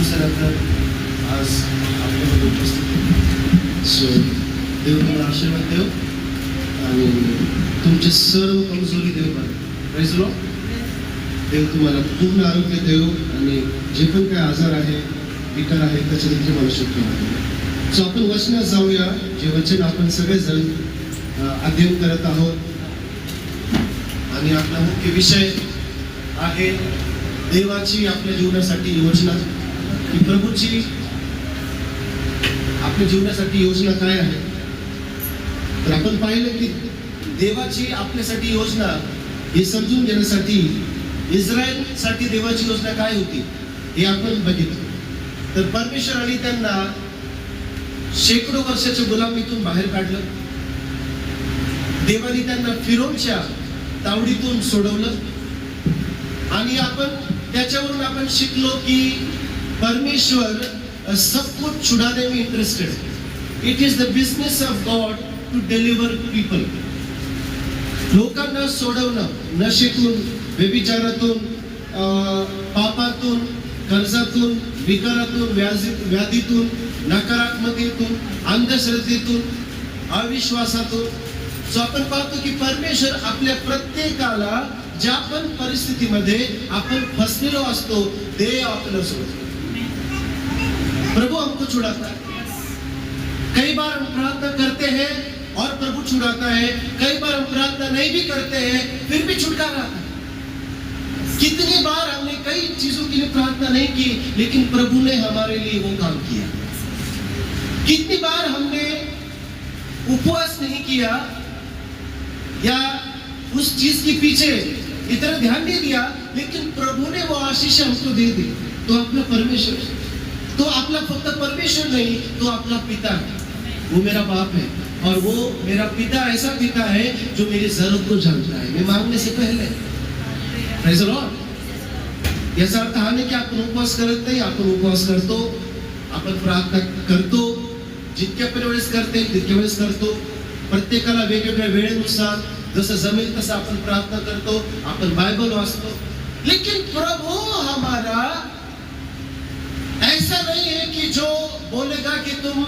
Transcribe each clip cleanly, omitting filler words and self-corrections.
दिवसानंतर आज आपल्यामध्ये उपस्थित. सो देव तुम्हाला आशीर्वाद देव आणि तुमचे सर्व कमजोरी देव करा. Praise the Lord. देव तुम्हाला पूर्ण आरोग्य देव आणि जे पण काही आजार आहे विकार आहे त्याच्या देखील मला शक्य आहे. सो आपण वचनात जाऊया. जे वचन आपण सगळेजण अध्ययन करत आहोत आणि आपला मुख्य विषय आहे देवाची आपल्या जीवनासाठी योजना. की प्रभूची आपल्या जीवनासाठी योजना काय आहे. तर आपण पाहिलं की देवाची आपल्यासाठी योजना हे समजून घेण्यासाठी इस्रायलसाठी देवाची योजना काय होती हे आपण बघितलं. तर परमेश्वराने त्यांना शेकडो वर्षाच्या गुलामीतून बाहेर काढलं. देवाने त्यांना फिरोनच्या तावडीतून सोडवलं आणि आपण त्याच्यावरून आपण शिकलो की परमेश्वर सब कुछ छुड़ाने में इंटरेस्टेड है. It is the business of God to deliver people. लोकांना सोडवणं नशेतून, व्यभिचारातून, पापातून, कर्जातून, विकारातून, व्याधीतून, नकारात्मकतेतून, अंधश्रद्धेतून, अविश्वासातून. सो आपण पाहतो की परमेश्वर आपल्या प्रत्येकाला ज्या पण परिस्थितीमध्ये आपण फसलेलो असतो देव आपल्याला सोडतो. प्रभु हमको छुड़ाता है. कई बार हम प्रार्थना करते हैं और प्रभु छुड़ाता है. कई बार हम प्रार्थना नहीं भी करते हैं फिर भी छुटकारा आता है. कितनी बार हमने कई चीजों के लिए प्रार्थना नहीं की लेकिन प्रभु ने हमारे लिए वो काम किया. कितनी बार हमने उपवास नहीं किया या उस चीज के पीछे इतना ध्यान नहीं दिया लेकिन प्रभु ने वो आशीष हमको दे दी. तो अपना परमेश्वर, तो आपला फक्त परमेश्वर नहीं, तो आपला पिता है. वो मेरा बाप है और वो मेरा पिता ऐसा पिता है जो मेरी जरूरत को जानता है मैं मांगने से पहले. Praise the Lord. याचा अर्थ हा नाही की आपण उपवास करत नाही. आपण उपवास करतो, आपण प्रार्थना करतो, जितक्या पण वेळेस करते तितक्या वेळेस करतो. प्रत्येकाला वेगवेगळ्या वेळेनुसार जसं जमेल तसं आपण प्रार्थना करतो, आपण बायबल वाचतो. लेकिन प्रभु हमारा ऐसा नहीं है कि जो बोलेगा कि तुम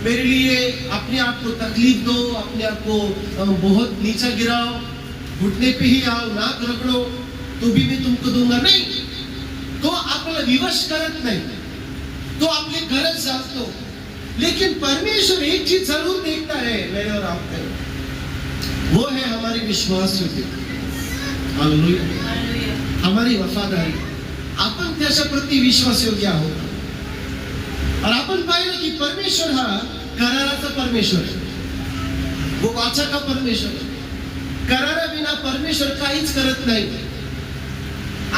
मेरे लिए अपने आप को तकलीफ दो, अपने आप को बहुत नीचा गिराओ, घुटने पे ही आओ, नाक रगड़ो तो भी मैं तुमको दूंगा. नहीं, तो आपल्याला विवश करत नाही, तो आपली गरज जाणतो. लेकिन परमेश्वर एक चीज जरूर देखता है मेरे और आप में, वो है हमारी विश्वास योग्यता. हालेलुया. हमारी वफादारी. आपण त्याच्या प्रति विश्वास योग्य आहोत. और आपण पाहिलं की परमेश्वर हा कराराचा परमेश्वर आहे. वो वाचा का परमेश्वर आहे. कराराविना परमेश्वर काहीच करत नाही.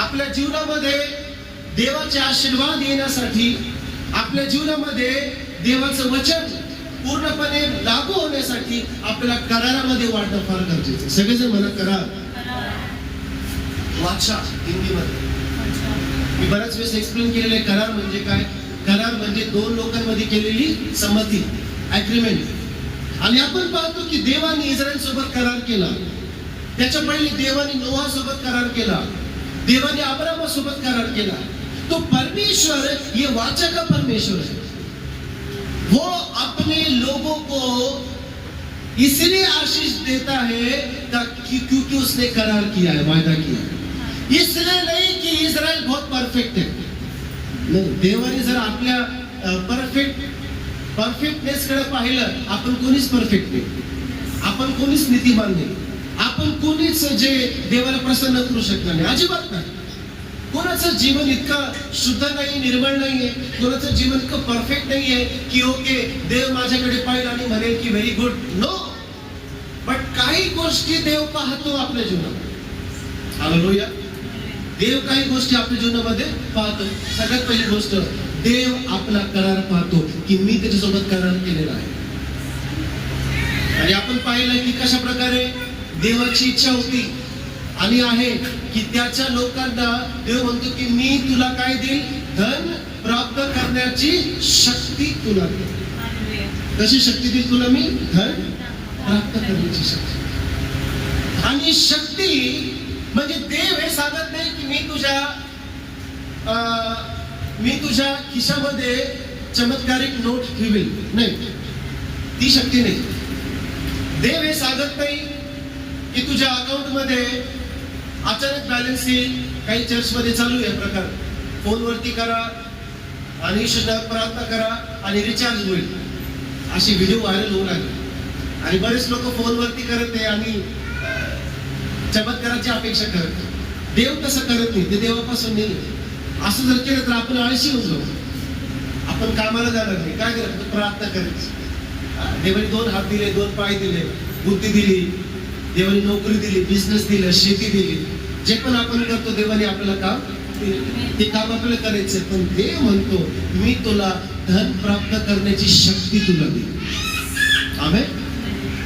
आपल्या जीवनामध्ये देवाचे आशीर्वाद येण्यासाठी, आपल्या जीवनामध्ये देवाचं वचन पूर्णपणे लागू होण्यासाठी आपल्याला करारामध्ये वाढणं फार गरजेचं आहे. सगळेजण म्हणा करार. वाचा हिंदीमध्ये मी बऱ्याच वेळेस एक्सप्लेन केलेलं आहे. करार म्हणजे काय. करार म्हणजे दोन लोकांमध्ये केलेली संमती, ऍग्रीमेंट. आणि आपण पाहतो की देवाने इस्रायल सोबत करार केला. त्याच्या पहिले देवाने नोहा सोबत करार केला, देवाने अब्राहम सोबत करार केला. तो परमेश्वर ये वाचा का परमेश्वर है. वो अपने लोगों को इसलिए आशीष देता है क्योंकि उसने करार किया है, वायदा किया है. इसलिए नहीं कि इस्रायल बहुत परफेक्ट है. देवाने जर आपल्या परफेक्टनेस कडे पाहिलं, आपण कोणीच परफेक्ट नाही, आपण कोणीच नीतिमान नाही, आपण कोणीच जे देवाला प्रसन्न करू शकणार नाही, अजिबात नाही. कोणाचं जीवन इतकं शुद्ध नाही, निर्मळ नाहीये, कोणाचं जीवन इतकं परफेक्ट नाहीये की ओके देव माझ्याकडे पाहिलं आणि म्हणेल की व्हेरी गुड. नो. बट काही गोष्टी देव पाहतो आपल्या जीवनात. हालेलुया. देव काही गोष्टी आपल्या जीवनामध्ये पाहतो. सगळ्यात पहिली गोष्ट देव आपला करार पाहतो की मी त्याच्यासोबत करार केलेला आहे. आणि आपण पाहिलं की कशा प्रकारे देवाची इच्छा होती आणि आहे की त्याच्या लोकांना देव म्हणतो की मी तुला काय देईल, धन प्राप्त करण्याची शक्ती तुला देईल. कशी शक्ती देईल तुला मी, धन प्राप्त करण्याची शक्ती. आणि शक्ती म्हणजे देव हे सांगत नाही की मी मी तुझ्या खिशामध्ये चमत्कारिक नोट ठेवेल, नाही, ती शक्ती नाही. देव हे सांगत नाही की तुझ्या अकाउंट मध्ये अचानक बॅलन्स येईल. काही चर्च मध्ये चालू आहे प्रकार, फोनवरती करा आणि ईश्वराला प्रार्थना करा आणि रिचार्ज होईल, अशी व्हिडिओ व्हायरल होऊ लागली. आणि बरेच लोक फोनवरती करत आहे आणि चमत्काराची अपेक्षा करत. देव तसं करत नाही, ते देवापासून नाही. असं जर केलं तर आपण आळशी होऊन जाऊ, आपण कामाला जाणार नाही. काय करायचं? प्रार्थना करायची. देवाने 2 हात दिले, 2 पाय दिले, बुद्धी दिली, देवाने नोकरी दिली, बिझनेस दिला, शेती दिली. जे पण आपण करतो देवाने आपल्याला काम दिले, ते काम आपल्याला करायचंय. पण देव म्हणतो मी तुला धन प्राप्त करण्याची शक्ती तुला दिली. आमेन.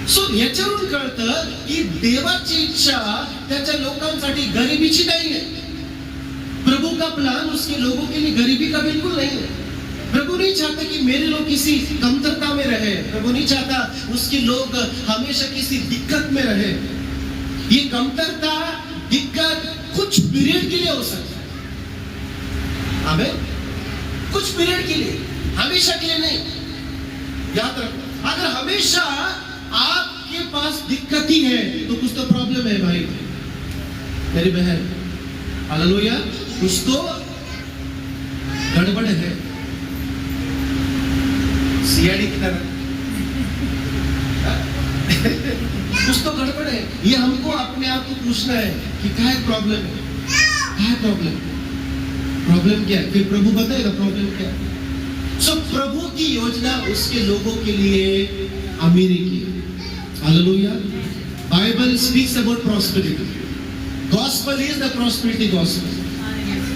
सो याच्यावरून कळतं की देवाची इच्छा त्याच्या लोकांसाठी गरिबीची नाही है. प्रभु का प्लान उसके लोगों के लिए गरीबी का बिल्कुल नहीं है. प्रभु नहीं चाहता कि मेरे लोग किसी कमतरता में रहे. प्रभु नहीं चाहता उसके लोग हमेशा किसी दिक्कत में रहे. ये कमतरता, दिक्कत कुछ पीरियड के लिए हो सकता है. आमेन. कुछ पीरियड के लिए, हमेशा के लिए नहीं. याद रखो, अगर हमेशा आपके पास दिक्कत ही है तो कुछ तो प्रॉब्लम है भाई, मेरी बहन. हालेलुया. कुछ तो गड़बड़ है. सीआईडी की तरह कुछ तो गड़बड़ है. ये हमको अपने आप को पूछना है कि क्या है प्रॉब्लम है, क्या है प्रॉब्लम, प्रॉब्लम क्या है. फिर प्रभु बताएगा प्रॉब्लम क्या है. सो प्रभु की योजना उसके लोगों के लिए अमीरी की. Hallelujah. Bible speaks about prosperity. Gospel is the prosperity gospel.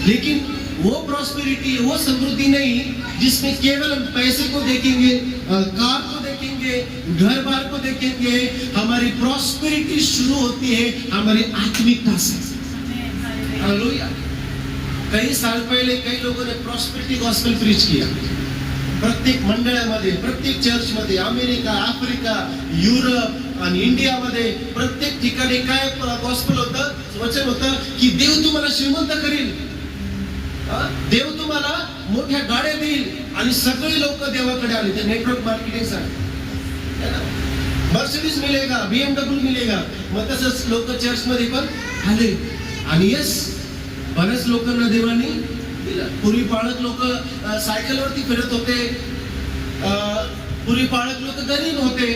लेकिन वो प्रॉस्पेरिटी, वो समृद्धि नहीं जिसमें केवल हम पैसे को देखेंगे, कार को देखेंगे, घर बार को देखेंगे. हमारी प्रॉस्पेरिटी शुरू होती है हमारी आत्मिकता से. हालेलुया. कई साल पहले कई लोगों ने प्रॉस्पेरिटी गॉस्पेल प्रीच किया. प्रत्येक मंडळामध्ये, प्रत्येक चर्च मध्ये, अमेरिका, आफ्रिका, युरोप आणि इंडियामध्ये प्रत्येक ठिकाणी काय गॉस्पेल होतं, वचन होतं की देव तुम्हाला श्रीमंत करेल, देव तुम्हाला मोठ्या गाड्या देईल. आणि सगळे लोक देवाकडे आले. ते नेटवर्क मार्केटिंग सांग, मर्सिडीज मिलेगा, BMW मिलेगा. मग तसंच लोक चर्च मध्ये पण आले. आणि यस, बऱ्याच लोकांना देवाने दिला. पूर्वी पाळक लोक सायकलवरती फिरत होते. पूर्वी पाळक लोक गरीब होते.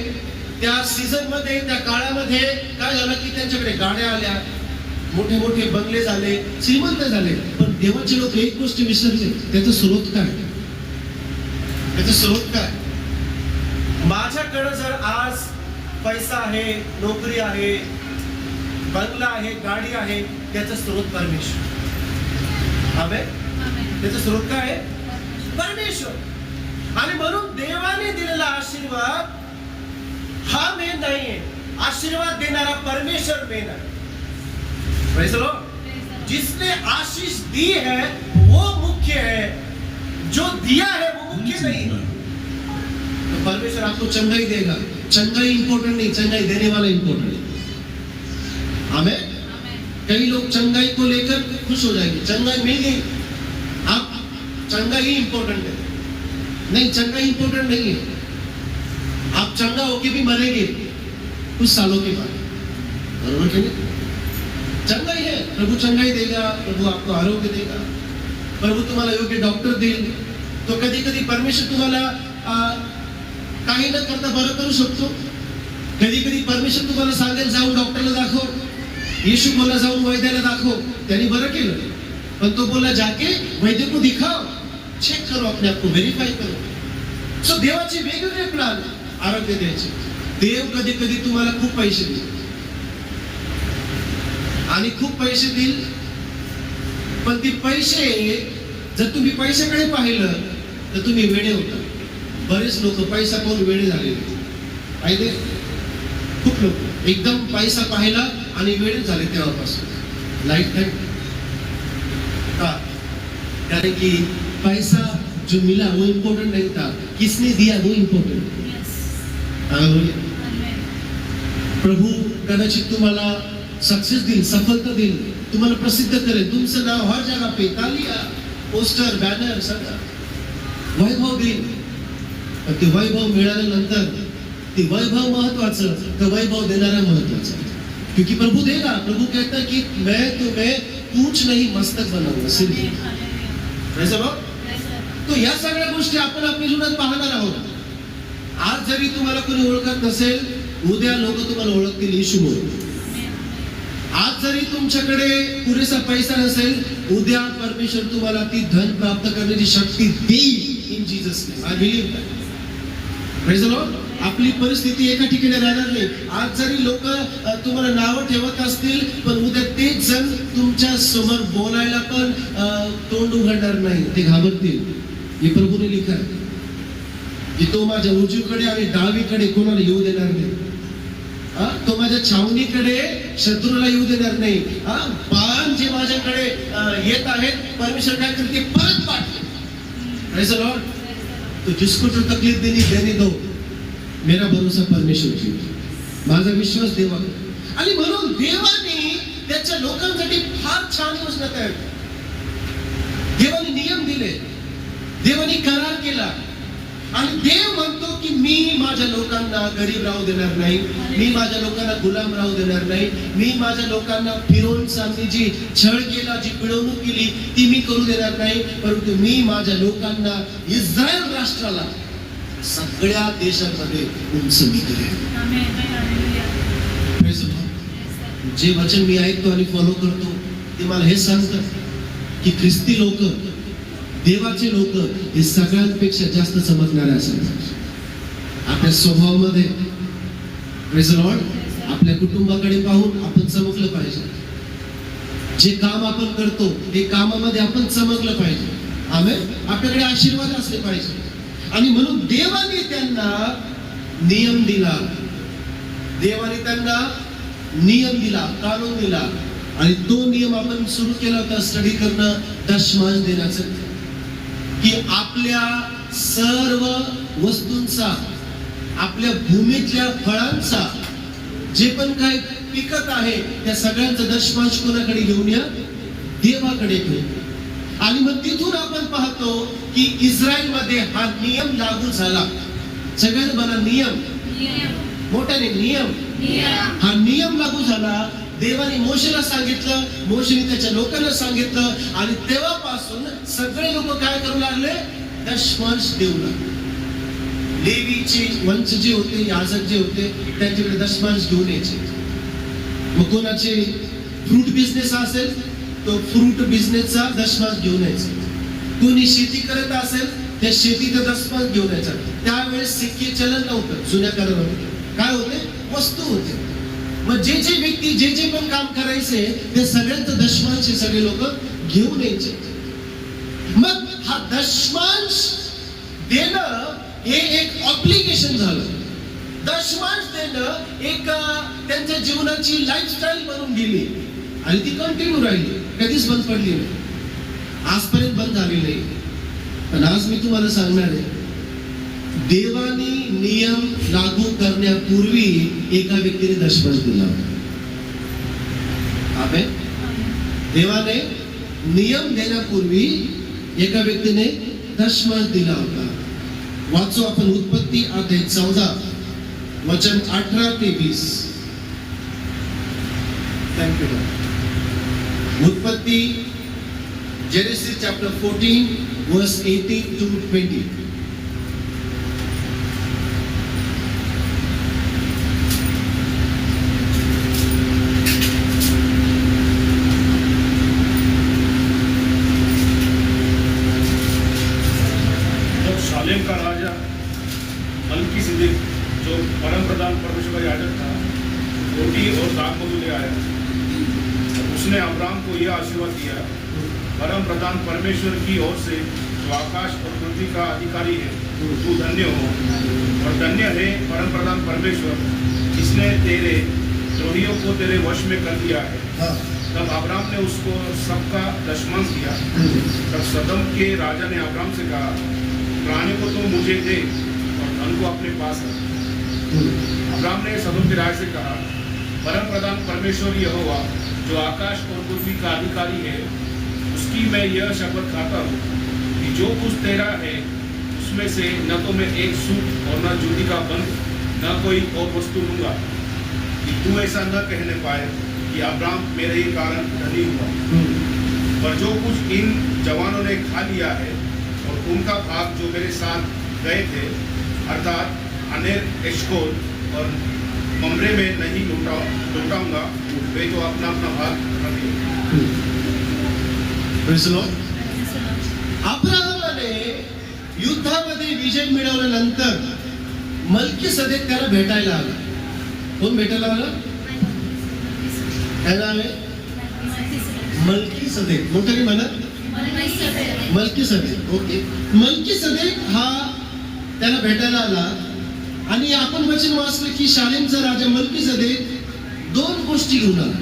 त्या सीझन मध्ये, त्या काळामध्ये काय झालं की त्यांच्याकडे गाड्या आल्या, मोठे मोठे बंगले झाले, श्रीमंत झाले. पण देवाचे लोक एक गोष्ट विसरले, त्याचा स्रोत काय, त्याचा स्रोत काय. माझ्याकडे जर आज पैसा आहे, नोकरी आहे, बंगला आहे, गाडी आहे, त्याचा स्रोत परमेश्वर. आमेन. त्याचा स्रोत काय आहे? परमेश्वर. आणि म्हणून देवाने दिलेला आशीर्वाद हा मेन नाहीये. आशीर्वाद देणारा परमेश्वर मेन आहे. Praise the Lord. जिसने आशीष दी है वो मुख्य है, जो दिया है वो मुख्य नहीं. तो परमेश्वर आपको चंगाई देगा. चंगाई इंपॉर्टेंट नहीं, चंगाई देने वाला इंपॉर्टेंट है. आमेन. कई लोग चंगाई को लेकर खुश हो जाएंगे. चंगाई मिल गई, आप चंगाई ही इंपॉर्टेंट है. नहीं, चंगाई इंपॉर्टेंट नहीं है. आप चंगा होके भी मरेंगे कुछ सालों के बाद, बरोबर कि नहीं. चंगाई है, प्रभु चंगाई देगा, प्रभु आपको आरोग्य देगा, प्रभु तुम्हाला योग्य डॉक्टर देईल. तो कधी कधी परमेश्वर तुम्हाला काही न करता बरं करू शकतो. कधी कधी परमेश्वर तुम्हाला सांगेल जाऊन डॉक्टरला दाखव. येशू बोला जाऊन वैद्याला दाखव, त्यांनी बरं केलं. पण तो बोला जाके वैद्य को दिखाओ, चेक करो, अपने आप को व्हेरीफाई करो. सो देवाचे वेगवेगळे प्लान आरोग्य द्यायचे. देव कधी कधी तुम्हाला खूप पैसे देईल आणि खूप पैसे देईल. पण ते पैसे जर तुम्ही पैशाकडे पाहिलं तर तुम्ही वेडे होता. बरेच लोक पैसा पाहून वेडे झालेले पाहिजे. खूप लोक एकदम पैसा पाहिला आणि वेडे झाले तेव्हापासून लाईफ टाइम. का? कारण की पैसा जो मिला वो इम्पोर्टेंट नहीं था, किसने दिया वो इम्पोर्टेंट. प्रभु कदाचित तुम्हाला सक्सेस देईल, सफलता देईल, तुम्हाला प्रसिद्ध करेल, तुमचं नाव हर जगह पे, तालिया पोस्टर, बॅनर सगळं वैभव देईल. पण ते वैभव मिळाल्यानंतर ते वैभव महत्वाचं तर वैभव देणारा महत्वाचं. क्योंकि प्रभु देगा. प्रभु कहता है कि मैं तुम्हें पूछ नहीं मस्तक बनाऊंगा. सिर्फ तो या सगळ्या गोष्टी आपण आपल्या जीवनात पाहणार आहोत. आज जरी तुम्हाला कोणी ओळखत नसेल, उद्या लोक तुम्हाला ओळखतील येशूमुळे. आज जरी तुमच्याकडे पुरेसा पैसा नसेल, उद्या परमेश्वर तुम्हाला ती धन प्राप्त करण्याची शक्ती देईल. In Jesus name I believe that. Praise the Lord. आपली परिस्थिती एका ठिकाणी राहणार नाही. आज जरी लोक तुम्हाला नावं ठेवत असतील, पण उद्या तेच जण तुमच्या समोर बोलायला पण तोंड उघडणार नाही. ते घाबरतील. हे प्रभूने लिखा आहे की तो माझ्या उजवीकडे आणि डावीकडे कोणाला येऊ देणार नाही. तो माझ्या छावणीकडे शत्रूला येऊ देणार नाही. बाण जे माझ्याकडे येत आहेत, परमेश्वर काय करते, परत पाठवे. Praise the Lord. तो जिसको जो तकलीफ देने दो, मेरा भरोसा परमेश्वर की. माझा विश्वास देवा. आणि म्हणून देवाने त्याच्या लोकांसाठी फार छान योजना तयार केली. देवाने नियम दिले, देवाने करार केला. आणि देव म्हणतो की मी माझ्या लोकांना गरीब राहू देणार नाही, मी माझ्या लोकांना गुलाम राहू देणार नाही, मी माझ्या लोकांना फिरवून जी छळ केला, जी पिळवणूक केली ती मी करू देणार नाही. परंतु मी माझ्या लोकांना, इस्रायल राष्ट्राला सगळ्या देशांमध्ये उंच मी करेन. जे वचन मी ऐकतो आणि फॉलो करतो ते मला हे सांगतं की ख्रिस्ती लोक, देवाचे लोक हे सगळ्यांपेक्षा जास्त चमकणारे असतात. आपल्या स्वभावामध्ये, प्रेज द लॉर्ड, आपल्या कुटुंबाकडे पाहून आपण चमकलं पाहिजे. जे काम आपण करतो ते कामामध्ये आपण चमकलं पाहिजे. आमेन. आपल्याकडे आशीर्वाद असले पाहिजे. आणि म्हणून देवाने त्यांना नियम दिला. देवाने त्यांना नियम दिला, कानून दिला. आणि तो नियम आपण सुरू केला होता स्टडी करणं, दशमांश देण्याचं. की आपल्या सर्व वस्तूंचा, आपल्या भूमीतल्या फळांचा, जे पण काही पिकत आहे त्या सगळ्यांचा दशमांश कोणाकडे घेऊन या, देवाकडे घेऊन. आणि मग तिथून आपण पाहतो की इस्रायल मध्ये हा नियम लागू झाला. सगळ्यांना बना नियम, मोठ्याने नियम. हा नियम लागू झाला. देवाने मोशेला सांगितलं, मोशेने त्याच्या लोकांना सांगितलं. आणि तेव्हापासून सगळे लोक काय करू लागले, दशमांश देऊ लागले. लेवीचे वंश जे होते, याजक जे होते, त्यांच्याकडे दशमांश घेऊन यायचे. मग कोणाचे फ्रूट बिझनेस असेल तो फ्रूट बिझनेसचा दशमांश घेऊन यायचा. कोणी शेती करत असेल त्या शेतीचा दशमांश घेऊन यायचा. त्यावेळेस सिक्के चलन नव्हतं. जुन्या काळामध्ये काय होते, वस्तू होते. मग जे जे व्यक्ती जे जे पण काम करायचे ते सगळ्यांचं दशमांश सगळे लोक घेऊन यायचे. मग हा दशमांश देणं हे एक ऑब्लिगेशन झालं. दशमांश देणं एक त्यांच्या जीवनाची लाईफस्टाईल बनून गेली आणि ती कंटिन्यू राहिली, कधीच बंद पडली नाही, आजपर्यंत बंद झाली नाही. पण आज मी तुम्हाला सांगणार आहे, देवाने नियम लागू करण्यापूर्वी एका व्यक्तीने दशमांश दिला. आमेन. देवाने नियम देण्यापूर्वी एका व्यक्तीने दशमांश दिला होता. वाचू आपण उत्पत्ती अध्याय 14 वचन 18 ते 20. थँक्यू. उत्पत्ती, जेनेसिस चॅप्टर 14 वर्स 18 to 20. शालेम का राजा मल्कीसिदक, जो परम प्रधान परमेश्वर का याजक था, रोटी और दाख को ले आया. उसने अब्राम को यह आशीर्वाद दिया, परम प्रधान परमेश्वर की ओर से जो आकाश और पृथ्वी का अधिकारी है, तू धन्य हो. और धन्य है परम प्रधान परमेश्वर, जिसने तेरे द्रोहियों को तेरे वश में कर दिया है. तब अब्राम ने उसको सबका दशमांश दिया. तब सदम के राजा ने अब्राम से कहा, प्राणी को तो मुझे दे और धन को अपने पास रख. अब्राम ने सदम के राजा से कहा, परम प्रधान परमेश्वर यहोवा, जो आकाश और पृथ्वी का अधिकारी है, उसकी मैं यह शपथ खाता हूँ कि जो कुछ तेरा है उसमें से न तो मैं एक सूट और न जूती का बंद न कोई और वस्तु लूंगा, कि तू ऐसा न कहने पाए कि अब्राहम मेरे ही कारण धनी हुआ। पर जो कुछ इन जवानों ने खा लिया है और उनका भाग जो मेरे साथ गए थे, अर्थात अनेर, एशकोल और ममरे में नहीं लौटाऊंगा, वे तो अपना अपना भाग रखेंगे। Praise the Lord. अब्राहमाने युद्धामध्ये विजय मिळवल्यानंतर मल्कीसदेक त्याला भेटायला आला. कोण भेटायला आला? काय नाव आहे? मल्कीसदेक. मोठ्याने म्हणा. मल्कीसदेक. ओके. मल्कीसदेक हा त्याला भेटायला आला आणि आपण वचन वाचलं की शालेमचा राजा मल्कीसदेक दोन गोष्टी घेऊन आला.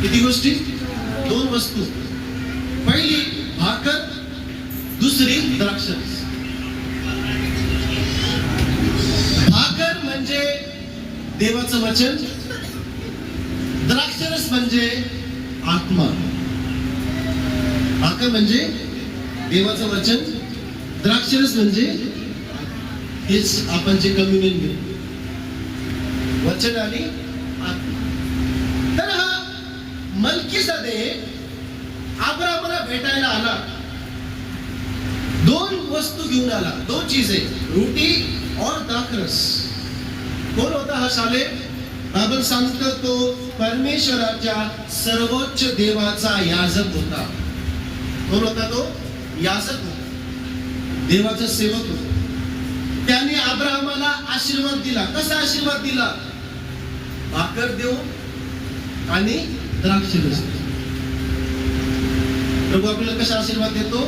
किती गोष्टी? दोन वस्तू. पहिली भाकर, दुसरी द्राक्षरस. भाकर म्हणजे देवाचं वचन, द्राक्षरस म्हणजे आत्मा. भाकर म्हणजे देवाचं वचन, द्राक्षरस म्हणजे हेच आपण जे कम्युनियन घेतो, वचन आणि आत्मा. तर हा मल्कीसदेक अब्राहमाला भेटायला आला, दोन वस्तू घेऊन आला, दोन चीजें, रोटी और दाखरस. कोण होता हा शालेम? बायबल सांगतो तो परमेश्वराच्या सर्वोच्च देवाचा याजक होता. कोण होता तो? याजक होता, देवाचा सेवक होता. त्याने अब्राहमाला आशीर्वाद दिला. कसा आशीर्वाद दिला? भाकर देऊ आणि द्राक्षरस. प्रभू आपल्याला कसा आशीर्वाद देतो?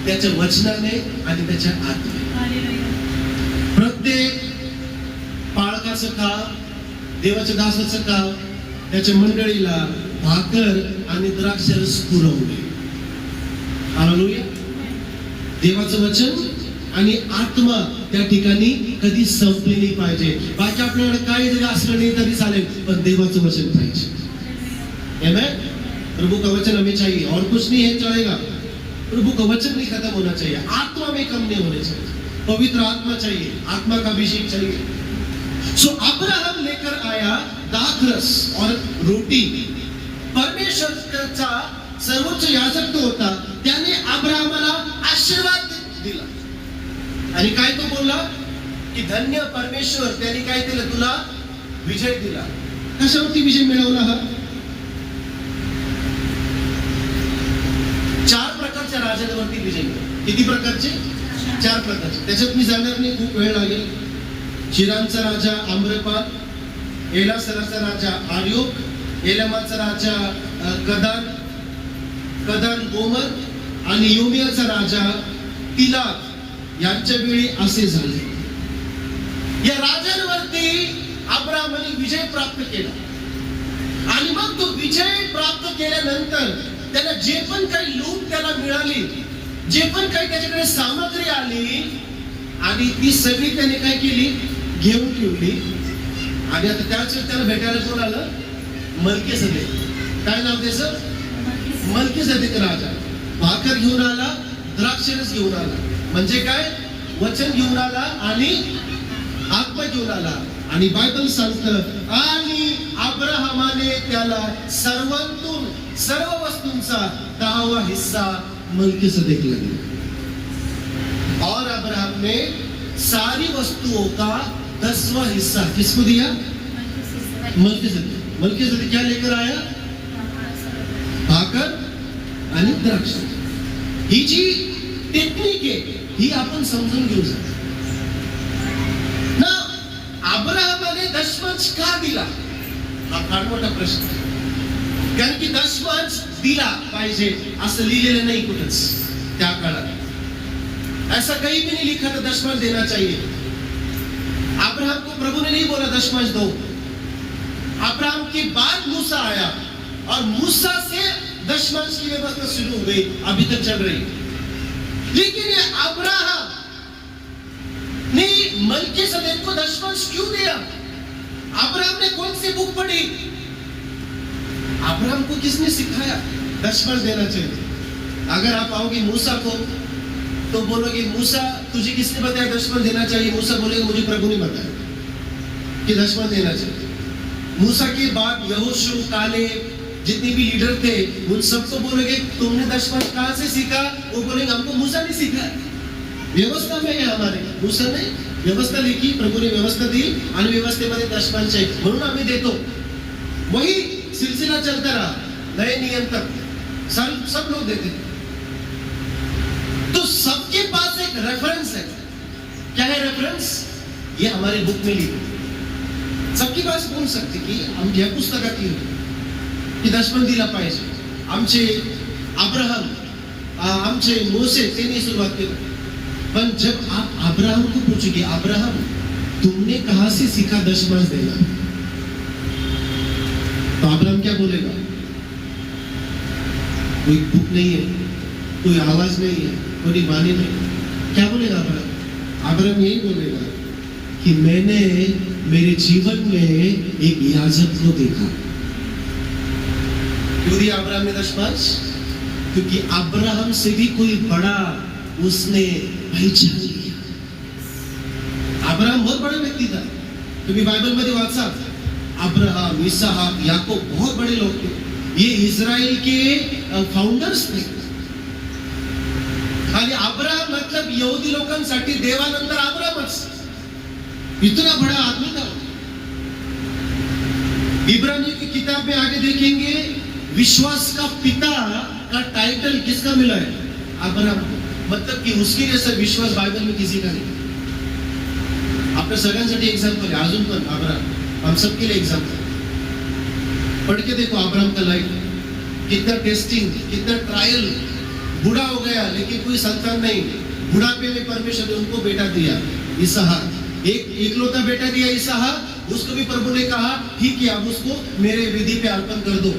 त्याच्या वचनाने आणि त्याच्या आत्म्याने. प्रत्येक पाळकाचं काम, देवाच्या दासाचं काम, त्याच्या मंडळीला भाकर आणि द्राक्षरस पुरवणे. हालेलुया. देवाचं वचन आणि आत्मा त्या ठिकाणी कधी संपली पाहिजे. बाकी आपल्याकडे काही जरी असलं नाही तरी चालेल, पण देवाचं वचन पाहिजे. आमेन. प्रभु का वचन हमें चाहिए, और कुछ नहीं है चलेगा. प्रभु का वचन नहीं खत्म होना चाहिए, आत्मा में कम नहीं होने चाहिए. पवित्र आत्मा चाहिए, आत्मा का अभिषेक चाहिए. सो अब्राहम लेकर आया दाखरस और रोटी. परमेश्वरचा सर्वोच्च याजक तो होता, त्याने अब्राहमाला आशीर्वाद दिला. आणि काय तो बोलला की धन्य परमेश्वर, त्याने काय केलं? तुला विजय दिला. कशावरती विजय मिळवला? हा 4 प्रकारच्या राजांवरती विजय मिळवला. किती प्रकारचे? 4 प्रकारचे. त्याच्यात मी जाणार नाही, खूप वेळ लागेल. शिरामचा राजा आम्रपाल, एलासराचा राजा आर्योक, एलामाचा राजा कदान गोमर आणि योमियाचा राजा तिलाक यांच्या वेळी असे झाले. या राजांवरती अब्राहमाने विजय प्राप्त केला. आणि मग तो विजय प्राप्त केल्यानंतर त्याला जे पण काही लूट त्याला मिळाली, जे पण काही त्याच्याकडे सामग्री आली, आणि ती सगळी त्याने काय केली? घेऊन ठेवली. आणि आता त्याला भेटायला कोण आलं? मल्कीसदेक. काय नाव त्याचं? मल्कीसदेक राजा. भाकर घेऊन आला, द्राक्षरस घेऊन आला. म्हणजे काय? वचन घेऊन आला आणि आत्मा घेऊन आला. आणि बायबल सांगतं आणि अब्राहमाने त्याला सर्वांतून, सर्व वस्तूंचा 10वा हिस्सा मल्कीसदेकला दिला. और अब्राहम ने सारी वस्तुओं का 10वां हिस्सा किसको दिया? मल्कीसदेक. मल्कीसदेक क्या लेकर आया? भाकर आणि द्राक्ष. ही जी टेक्निक आहे ही आपण समजून घेऊ शकतो ना. अब्राहमाने दशमांश का दिला? हा फार मोठा प्रश्न. कारण की दशमांश दिला पाहिजे असं लिहिलेलं नाही कुठंच त्या काळात. ऐसा कहीं भी नहीं लिखा था दशमांश देना चाहिए. अब्राहम को प्रभु ने नहीं बोला दशमांश दो. अब्राहम के बाद मूसा आया और मूसा से दशमांश की व्यवस्था शुरू हो गई, अभी तक चल रही. लेकिन ये अब्राहम ने मल्कीसदेक को दशमांश क्यों दिया? अब्राहम ने कौन सी बुक पढ़ी? अब्राहम को किसने सिखाया? दशमलव देना चाहिए। अगर आप आओगे मूसा को तो बोलोगे मूसा तुझे किसने बताया दशमलव देना चाहिए? मूसा बोलेगा मुझे प्रभु ने बताया कि दशमलव देना चाहिए। मूसा के बाद यहोशू, कालेब, जितने भी लीडर थे उन सबको बोलोगे तुमने दशमलव कहां से सीखा? वो बोलेंगे हमको मूसा ने सिखाया, व्यवस्था में है हमारे। मूसा ने व्यवस्था लिखी, प्रभु ने व्यवस्था दी आणि व्यवस्थेमध्ये दशमलव चाहिए म्हणून आम्ही देतो। वही सिलसिला चलता रहा नए नियम तक, सब लोग देते। तो सबके पास एक रेफरेंस है। क्या है रेफरेंस? ये हमारे बुक में लिखा। सबकी पास बोल सकते की आमच्या पुस्तकातील की दशमलव दिला पाहिजे। आमचे अब्राहम, आमचे मोसे त्यांनी सुरुवात केली। पर जब आप अब्राहम को पूछोगे अब्राहम तुमने कहां से सीखा दशमलव देना, तो अब्राहम क्या बोलेगा? कोई बुक नहीं है, कोई आवाज नहीं है, कोई वाणी नहीं। क्या बोलेगा अब्राहम? अब्राहम यही बोलेगा कि मैंने मेरे जीवन में एक याजक को देखा। क्यों दिया अब्राहम ने दशमलव? क्योंकि अब्राहम से भी कोई बड़ा उसने पहचान लिया। अब्राहम बहुत बड़ा व्यक्ति था, क्योंकि बाइबल में वाचा अब्राहम, इसहाक, याकूब बहुत बड़े लोग थे। ये इजराइल के फाउंडर्स थे। आणि अब्राहम मतलब यहूदी लोकांसाठी देवानंतर अब्राहमच, इतना बड़ा आदमी था। इब्रानियों की किताब में आगे देखेंगे विश्वास का पिता का टाइटल किसका मिला है? अब्राहम को। मतलब कि उसके जैसा विश्वास बाइबल में किसी का नहीं। आपल्या सगळ्यांसाठी एग्जाम्पल आहे अजून पण अब्राहम, हम सबके लिए एग्जाम्पल। पढ़ के देखो अब्राहम का लाइफ, कितना टेस्टिंग, कितना ट्रायल। बूढ़ा हो गया लेकिन कोई संतान नहीं, बुढ़ापे में परमेश्वर ने उनको बेटा दिया इसहाक, एक इकलौता बेटा दिया इसहाक। उसको भी प्रभु ने कहा ठीक है अब उसको मेरे विधि पे अर्पण कर दो।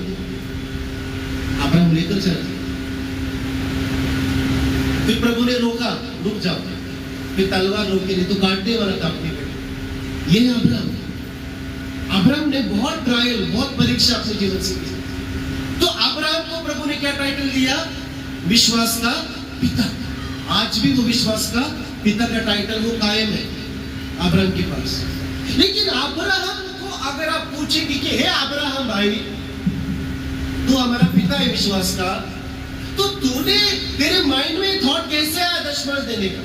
अब्राहम लेकर चला, फिर प्रभु ने रोका, रुक जाओ, फिर तलवार रोकी, नहीं तो काटने वाला था अपने बेटे। ये है अब्राहम। अब्राहम ने बहुत ट्रायल, बहुत परीक्षा अपने जीवन से की। तो अब्राहम को प्रभु ने क्या टाइटल दिया? विश्वास का पिता। आज भी वो विश्वास का पिता का टाइटल वो कायम है अब्राहम के पास। लेकिन अब्राहम को अगर आप पूछेंगे कि हे अब्राहम भाई तू हमारा पिता है विश्वास का, तो तूने तेरे माइंड में थॉट कैसे आया दशमलव देने का?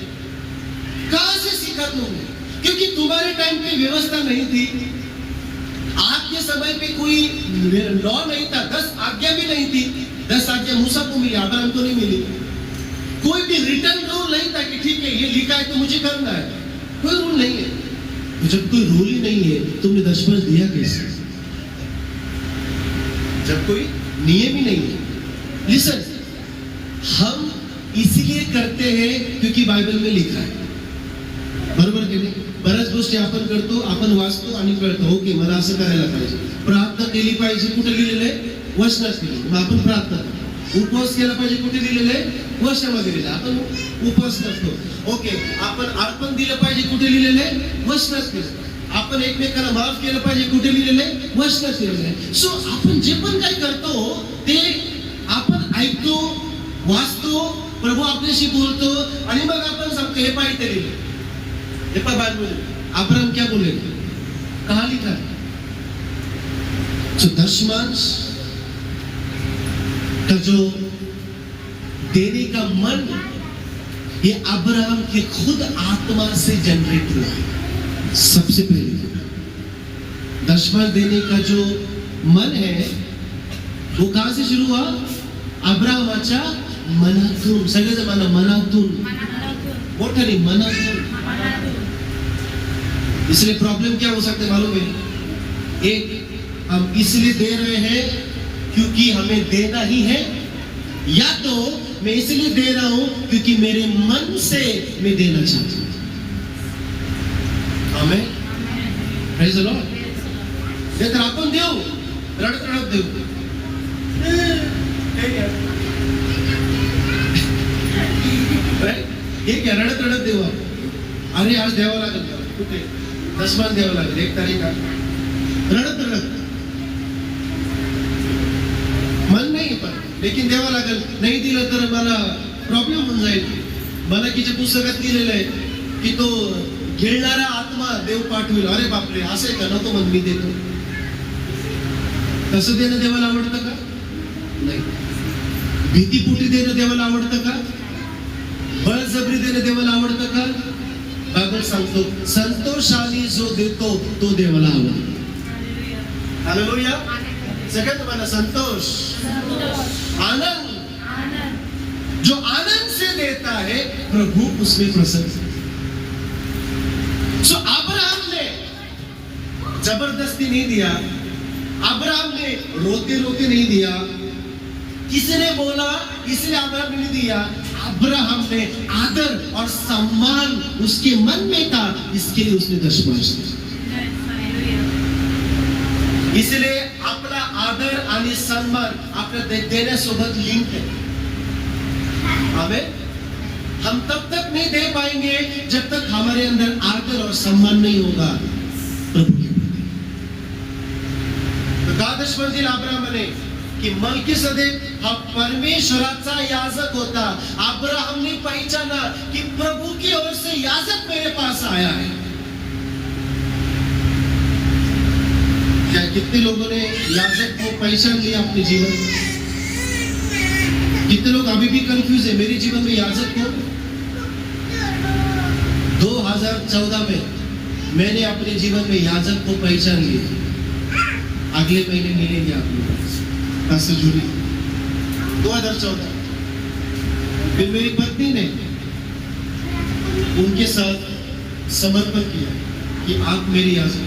कहां से सीखा तुमने? क्योंकि तुम्हारे टाइम पे व्यवस्था नहीं थी, आपके समय पे कोई लॉ नहीं था, 10 आज्ञा भी नहीं थी। 10 आज्ञा मूसा को मिली, अब्राहम को नहीं मिली। कोई भी रिटर्न रूल नहीं था कि ठीक है ये लिखा है तो मुझे करना है, कोई रूल नहीं है। तो जब कोई रूल ही नहीं है तुमने दशमलव दिया कैसे? जब कोई नियम ही नहीं है। लिसन, हम इसलिए करते हैं क्योंकि बाइबल में लिखा है, बरोबर की नाही? बऱ्याच गोष्टी आपण करतो, आपण वाचतो आणि कळतो ओके मला असं करायला पाहिजे, प्रार्थना केली पाहिजे, कुठे लिहिलेलं आहे? वचनात लिहिलेलं, मग आपण प्रार्थना करतो। उपवास केला पाहिजे, कुठे लिहिलेलं आहे? वचनामध्ये लिहिलेलं, आपण उपवास करतो। ओके, आपण अर्पण दिलं पाहिजे, कुठे लिहिलेलं आहे? वचनात लिहिलेलं। आपण एकमेकाला माफ केलं पाहिजे, कुठे लिहिलेलं आहे? वचनात लिहिलेलं आहे। सो आपण जे पण काही करतो ते आपण ऐकतो, वाचतो, प्रभू आपल्याशी बोलतो आणि मग आपण सांगतो हे पाहिजे लिहिलं। हे पहा बाइबल अब्राहम क्या बोले, कहां लिखा है? तो दशमांश का जो देने का मन ये अब्राहम के खुद आत्मा से जनरेट हुआ है। सबसे पहले दशमांश देने का जो मन है वो कहां से शुरू हुआ? अब्राहमाच्या मनातून। सगळे जमाना मनातून, मोठा नहीं मनातून। इसलिए प्रॉब्लम क्या हो सकते मालूम है? एक, हम इसलिए दे रहे हैं क्योंकि हमें देना ही है, या तो मैं इसलिए दे रहा हूं क्योंकि मेरे मन से मैं देना चाहता हूं। आमेन, प्रेज द लॉर्ड। नाहीतर आपण देऊ, रडत रडत देऊ। हे क्या रडत रडत देऊ? अरे आज द्यावं लागेल, कुठे दशमान द्यावं लागेल, 1 तारीख रडत रडत मन नहीं, पर लेकिन द्यावं लागेल, नाही दिलं तर मला प्रॉब्लेम होऊन जाईल. मलाकीच्या पुस्तकात लिहिलेलं आहे की तो गिळणारा आत्मा देव पाठवेल. अरे बापरे, असं आहे का? नको, मग मी देतो. तसं देणं देवाला आवडतं का? नाही. भीतीपोटी देणं देवाला आवडतं का? बळजबरी देणं देवाला आवडतं का? बायबल सांगतो संतोषाने जो देतो तो देवाला आवडतो. हालेलुया. सगळ्यात मला संतोष, आनंद. जो आनंद से देता है प्रभु उसमें प्रसन्न. सो अब्राहम ने जबरदस्ती नहीं दिया, अब्राहम ने रोते रोते नहीं दिया. किसने बोला इसलिए अब्राहम ने नहीं दिया. अब्राहम ने आदर और सम्मान उसके मन में था, इसके लिए उसने दशमांश दिया. इसलिए आपला आदर आणि सन्मान आपल्या देण्यासोबत लिंक है. आमेन. हम तब तक नहीं दे पाएंगे जब तक हमारे अंदर आदर और सम्मान नहीं होगा प्रभु के प्रति. तो द्वादश मंजिल अब्राहमने कि मलकीसदेक हा परमेश्वराचा याजक होता. अब्राहमने पहचाना कि प्रभु की ओर से याजक मेरे पास आया है. क्या कितने लोगों ने याजक को पहचान लिया अपने जीवन में? कितने लोग अभी भी कंफ्यूज है मेरे जीवन में याजक को? 2014 में मैंने अपने जीवन में याजक को पहचान लिया. अगले महीने मिलेंगे आप लोग पास्टर जूली. 2014 फिर मेरी पत्नी ने उनके साथ समर्पण किया कि आप मेरी याजक.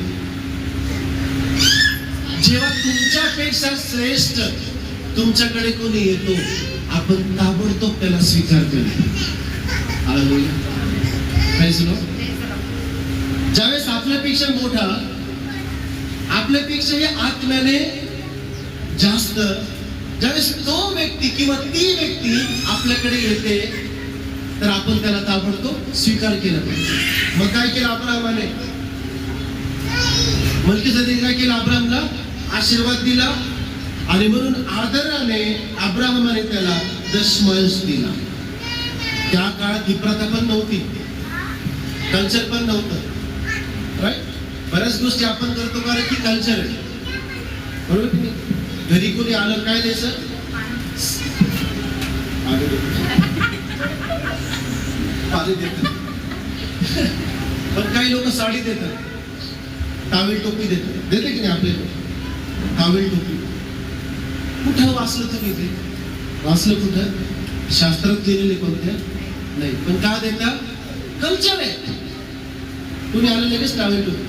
जेव्हा तुमच्यापेक्षा श्रेष्ठ तुमच्याकडे कोणी येतो आपण ताबडतोब त्याला स्वीकार करतो. हालेलुया. Praise the Lord. ज्यावेळेस आपल्यापेक्षा मोठा, आपल्यापेक्षा आत्म्याने जास्त, ज्यावेळेस तो व्यक्ती किंवा ती व्यक्ती आपल्याकडे येते तर आपण त्याला ताबडतोब स्वीकार केला पाहिजे. मग काय केलं अब्राहमाने? मलकीसदेक काय केलं? अब्राहमला आशीर्वाद दिला आणि म्हणून आदराने अब्राहमाने त्याला दशमांश दिला. त्या काळात ही प्रथा पण नव्हती, कल्चर पण नव्हतं. राईट. बऱ्याच गोष्टी आपण करतो कारण की कल्चर आहे, बरोबर की नाही? घरी कोणी आलं काय द्यायचं? पाणी देतात. पण काही लोक साडी देतात, टावेल टोपी देतात. देते की नाही आपल्याला टावेल टोपी? कुठं वाचलं तुम्ही ते? वाचलं कुठं? शास्त्रात लिहिलेले कोणत्या? नाही. पण का देता? कल्चर आहे. कोणी आलं लगेच टावेल टोपी,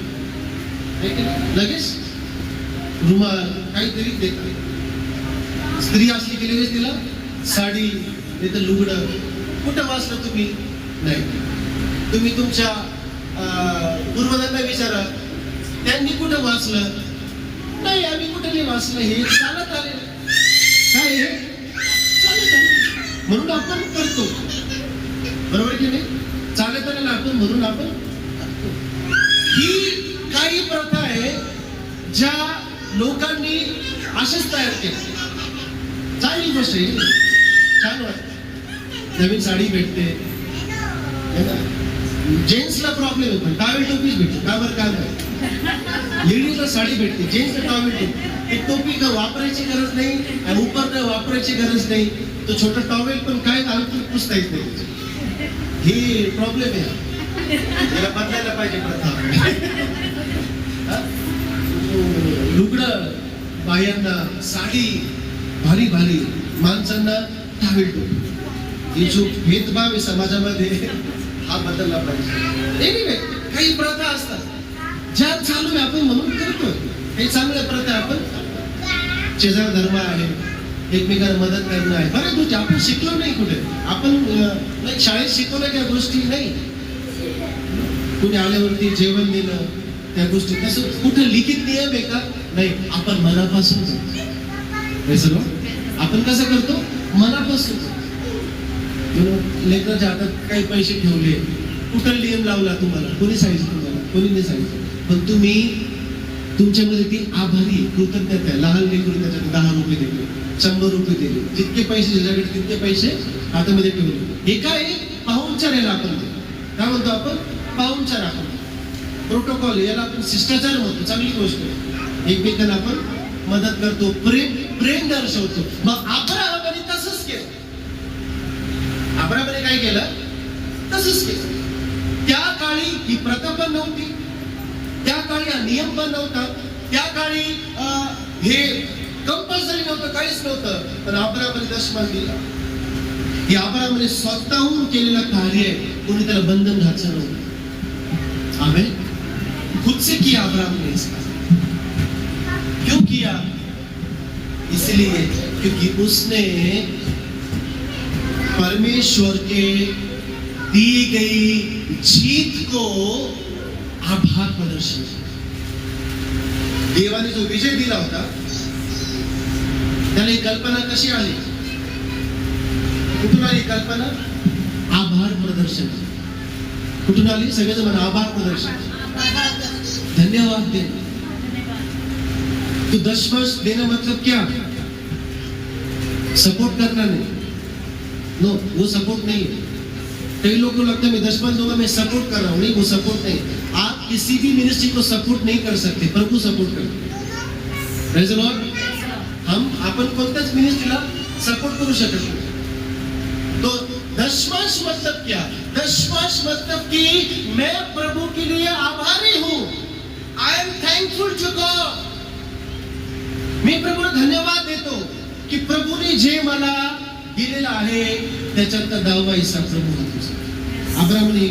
लगेच रुमाल काहीतरी देतात. स्त्री असली की लगेच तिला साडी नाही तर लुगडं. कुठं वाचलं तुम्ही? नाही. तुम्ही तुमच्या पूर्वजांना विचारा, त्यांनी कुठं वाचलं? नाही, आम्ही कुठं नाही वाचलं. हे चालत आले. काय हे चालत आले म्हणून आपण करतो, बरोबर की नाही? चालत आलेलं आपण म्हणून आपण करतो. ही काही प्रथा आहे ज्या लोकांनी असेच तयार केल्या. चांगली गोष्ट आहे, छान वाटत. नवीन साडी भेटते, जेंट्सला प्रॉब्लेम आहे पण टावेल टोपीच भेटते. का बरं? काय नाही. लेडीजला साडी भेटते, जेंट्सला टावेल टोपी. एक टोपी का वापरायची गरज नाही आणि उपरनं वापरायची गरज नाही. तो छोटा टॉवेल पण काय घालून पुसता येत नाही. ही प्रॉब्लेम आहे, त्याला बदलायला पाहिजे प्रथा. लुगडं बायांना, साडी भारी भारी, माणसांना टावेल टोपी. ही जो भेदभाव आहे समाजामध्ये हा बदलला पाहिजे. एनिवे काही प्रथा असतात ज्या चालू आहे आपण म्हणून करतो. हे चांगल्या प्रथा आपण, शेजार धर्म आहे, एकमेकांना मदत करणं आहे, बऱ्याच गोष्टी आपण शिकलो नाही कुठे. आपण शाळेत शिकवल्या त्या गोष्टी नाही. कुणी आल्यावरती जेवण देणं, त्या गोष्टी तसं कुठं लिखित नियम आहे का? नाही. आपण मनापासून करतो. आपण कसं करतो? मनापासून. लेकराच्या हातात काही पैसे ठेवले, कुठं नियम लावला तुम्हाला? कोणी सांगितलं तुम्हाला? कोणी नाही सांगितलं. पण तुम्ही तुमच्यामध्ये ती आभारी कृतज्ञता आहे. लहान लेकरू त्याच्यात 10 रुपये दिले, 100 रुपये दिले, जितके पैसे ज्याच्याकडे तितके पैसे हातामध्ये ठेवले. हे काय पाहुणचार याला आपण काय म्हणतो, आपण पाहुणचार. आपण प्रोटोकॉल याला आपण शिष्टाचार म्हणतो. चांगली गोष्ट आहे. एकमेकांना आपण मदत करतो, प्रेम दर्शवतो. मग अब्राहमाने तसंच केलं. अब्राहमाने काय केलं, तसंच केलं. त्या काळी ही प्रथा पण नव्हती, त्या काळी हा नियम पण नव्हता, त्या काळी हे कंपल्सरी नव्हतं, काहीच नव्हतं. पण अब्राहमाने दशमान दिला. हे अब्राहमाने स्वतःहून केलेलं कार्य आहे. कोणी त्याला बंधन घातलं नव्हतं. आमेन. खुद से किया अब्राहम ने इसका. क्यों किया? इसलिए क्योंकि उसने परमेश्वर के दी गई जीत को आभार प्रदर्शन. देवाने जो विजय दिला होता त्याला ही कल्पना कशी आली, कुठून आली कल्पना? आभार प्रदर्शन. कुठून आली? सगळेजण म्हणा आभार प्रदर्शन. धन्यवाद दे. तो दशमांश देना मतलब क्या? सपोर्ट करना नहीं. नो, वो सपोर्ट नहीं है. कई लोगों को लगता है मैं दशमांश दूंगा, मैं सपोर्ट कर रहा हूं. नहीं, वो सपोर्ट नहीं. आप किसी भी मिनिस्ट्री को सपोर्ट नहीं कर सकते, प्रभु सपोर्ट करते. Praise the Lord. हम आपण कोणत्याच मिनिस्ट्रीला सपोर्ट करू शकत नाही. तो दशमांश मतलब क्या? दशमांश मतलब कि मैं प्रभु के लिए आभारी हूं. I am thankful to God. मी प्रभूला धन्यवाद देतो की प्रभूने जे मला दिलेलं आहे त्याच्यात 10वा हिस्सा प्रभू हा. अब्राहमने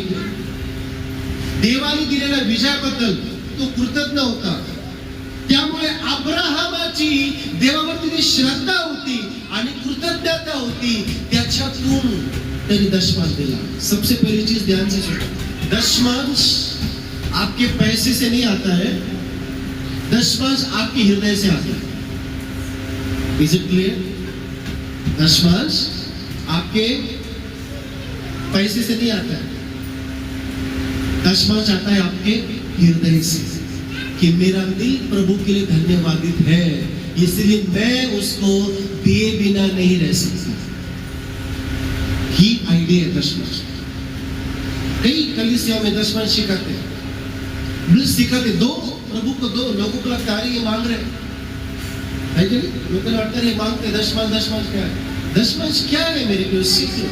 देवाने दिलेल्या विजयाबद्दल तो कृतज्ञ होता. त्यामुळे अब्राहमाची देवावरती जी श्रद्धा होती आणि कृतज्ञता होती, त्याच्यातून त्यांनी दशमांश दिला. सबसे पहली चीज ध्यान से सुनो, दशमांश आपके पैसे से नहीं आता है, दशमांश आपके हृदय से आता है. Is it clear? दशमांश आपके पैसे से नहीं आता है, दशमांश आता है आपके हृदय से. कि मेरा दिल प्रभु के लिए धन्यवादित है, इसलिए मैं उसको दिए बिना नहीं रह सकता. ही आइडिया है दशमांश. कई कलीसियाओं में दशमांश सिखाते हैं, सिखाते दो, प्रभु को दो. लोगों को लगता है ये मांग रहे है कि लोगों को लगता है ये मांगते. दशमांश, दशमांश क्या है? दशमांश क्या है मेरे को सीख लो.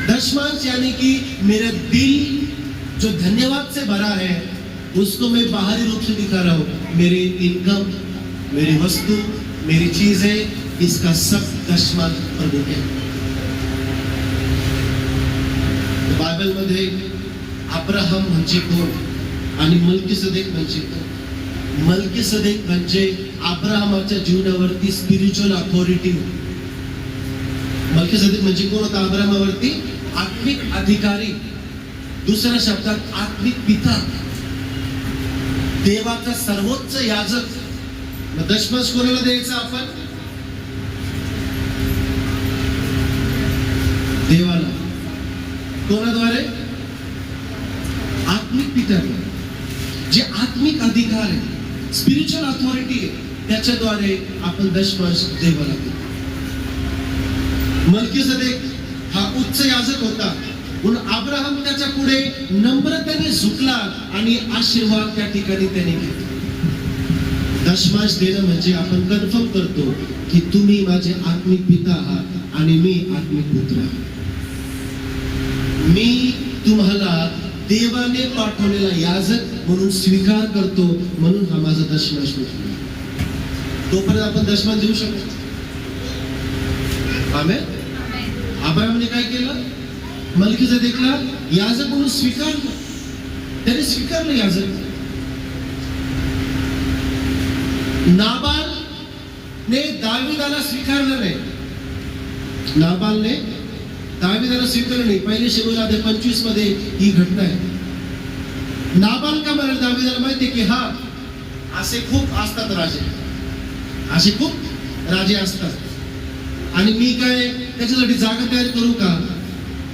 दशमांश यानी कि मेरा दिल जो धन्यवाद से भरा है उसको मैं बाहरी रूप से दिखा रहा हूं. मेरी इनकम, मेरी वस्तु, मेरी चीजें, इसका सब दशमांश प्रभु के. बायबल मध्ये अब्राहम म्हणजे कोण आणि मल्कीसदेक म्हणजे कोण? मल्कीसदेक म्हणजे अब्राहमाच्या जीवनावरती स्पिरिच्युअल अथॉरिटी. मल्कीसदेक म्हणजे कोण होता? अब्राहमावरती आत्मिक अधिकारी. दुसऱ्या शब्दात आत्मिक पिता, देवाचा सर्वोच्च याजक. मग दशमांश कोणाला द्यायचा आपण? देवाला. कोणाद्वारे? आत्मिक पित्याद्वारे. जे आत्मिक अधिकार आहे, स्पिरिच्युअल अथॉरिटी आहे, त्याच्याद्वारे आपण दशमांश देवाला देतो. मल्कीसदेक हा उच्च याजक होता, म्हणून अब्राहम त्याच्या पुढे नम्रतेने झुकला आणि आशीर्वाद त्या ठिकाणी त्याने घेतला. दशमांश देणं म्हणजे आपण कन्फर्म करतो की तुम्ही माझे आत्मिक पिता आहात आणि मी आत्मिक पुत्र आहे. मी तुम्हाला देवाने पाठवलेला याजक म्हणून स्वीकार करतो, म्हणून हा माझा दशमांश होतो. तोपर्यंत आपण दशमांश देऊ शकतो. आमेन. अब्राहमने काय केलं? मल्कीसदेकला याजक म्हणून स्वीकारलं. त्याने स्वीकारलं याजक. नाबालने दाविदाला स्वीकारलं नाही. नाबालने दाविदाला स्वीकारलं नाही. पहिले शमूएल अध्याय 25 मध्ये ही घटना आहे. नाबाल का म्हणाला दाविदाला माहिती की हा असे खूप असतात राजे, असे खूप राजे असतात आणि मी काय त्याच्यासाठी जागा तयार करू का?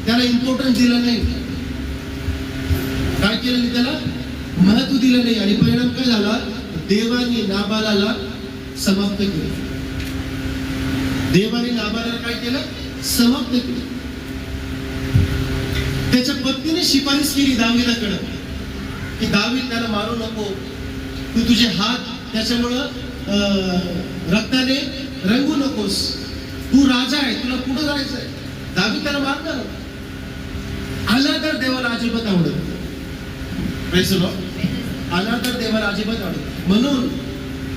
त्याला इम्पॉर्टन्स दिलं नाही. काय केलं? त्याला महत्व दिलं नाही आणि परिणाम काय झाला? देवानी नाबालाला समाप्त केलं. देवानी नाबालाला काय केलं? समाप्त केलं. त्याच्या पत्नीने शिफारस केली दावीदाकडे की दावीद त्याला मारू नको, तू तुझे हात त्याच्यामुळं रक्ताने रंगू नकोस, तू राजा आहे, तुला पुढे जायचंय. दावीद त्याला मारणार आला तर देवाला अजिबात आवडत. आला तर देवाला अजिबात आवडत. म्हणून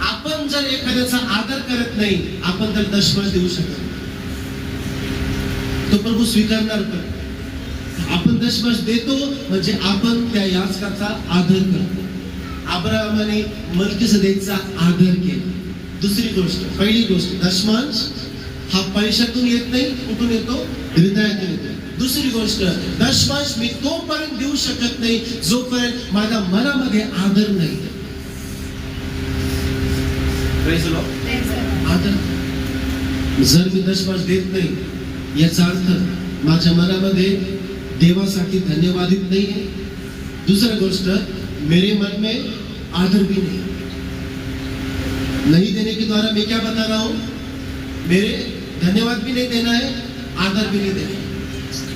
आपण जर एखाद्याचा आदर करत नाही, आपण तर दशमांश देऊ शकत नाही. तो प्रभू स्वीकारणार पण. आपण दशमांश देतो म्हणजे आपण त्या याजकाचा आदर करतो. अब्राहमाने मल्कीसदेकचा आदर केला. दुसरी गोष्ट, पहिली गोष्ट, दशमांश हा पैशातून येत नाही, कुठून येतो? हृदयातून येतो. दुसरी गोष्ट, दशमांश मी तोपर्यंत देऊ शकत नाही जोपर्यंत माझ्या मनामध्ये आदर नाही. आदर. जर मी दशमांश देत नाही याचा अर्थ माझ्या मनामध्ये देवासाठी धन्यवादित नहीं है. दूसरा गोष्ट, मेरे मन में आदर भी नहीं देने के द्वारा मैं क्या बता रहा हूं? मेरे धन्यवाद भी नहीं देना है, आदर भी नहीं देना.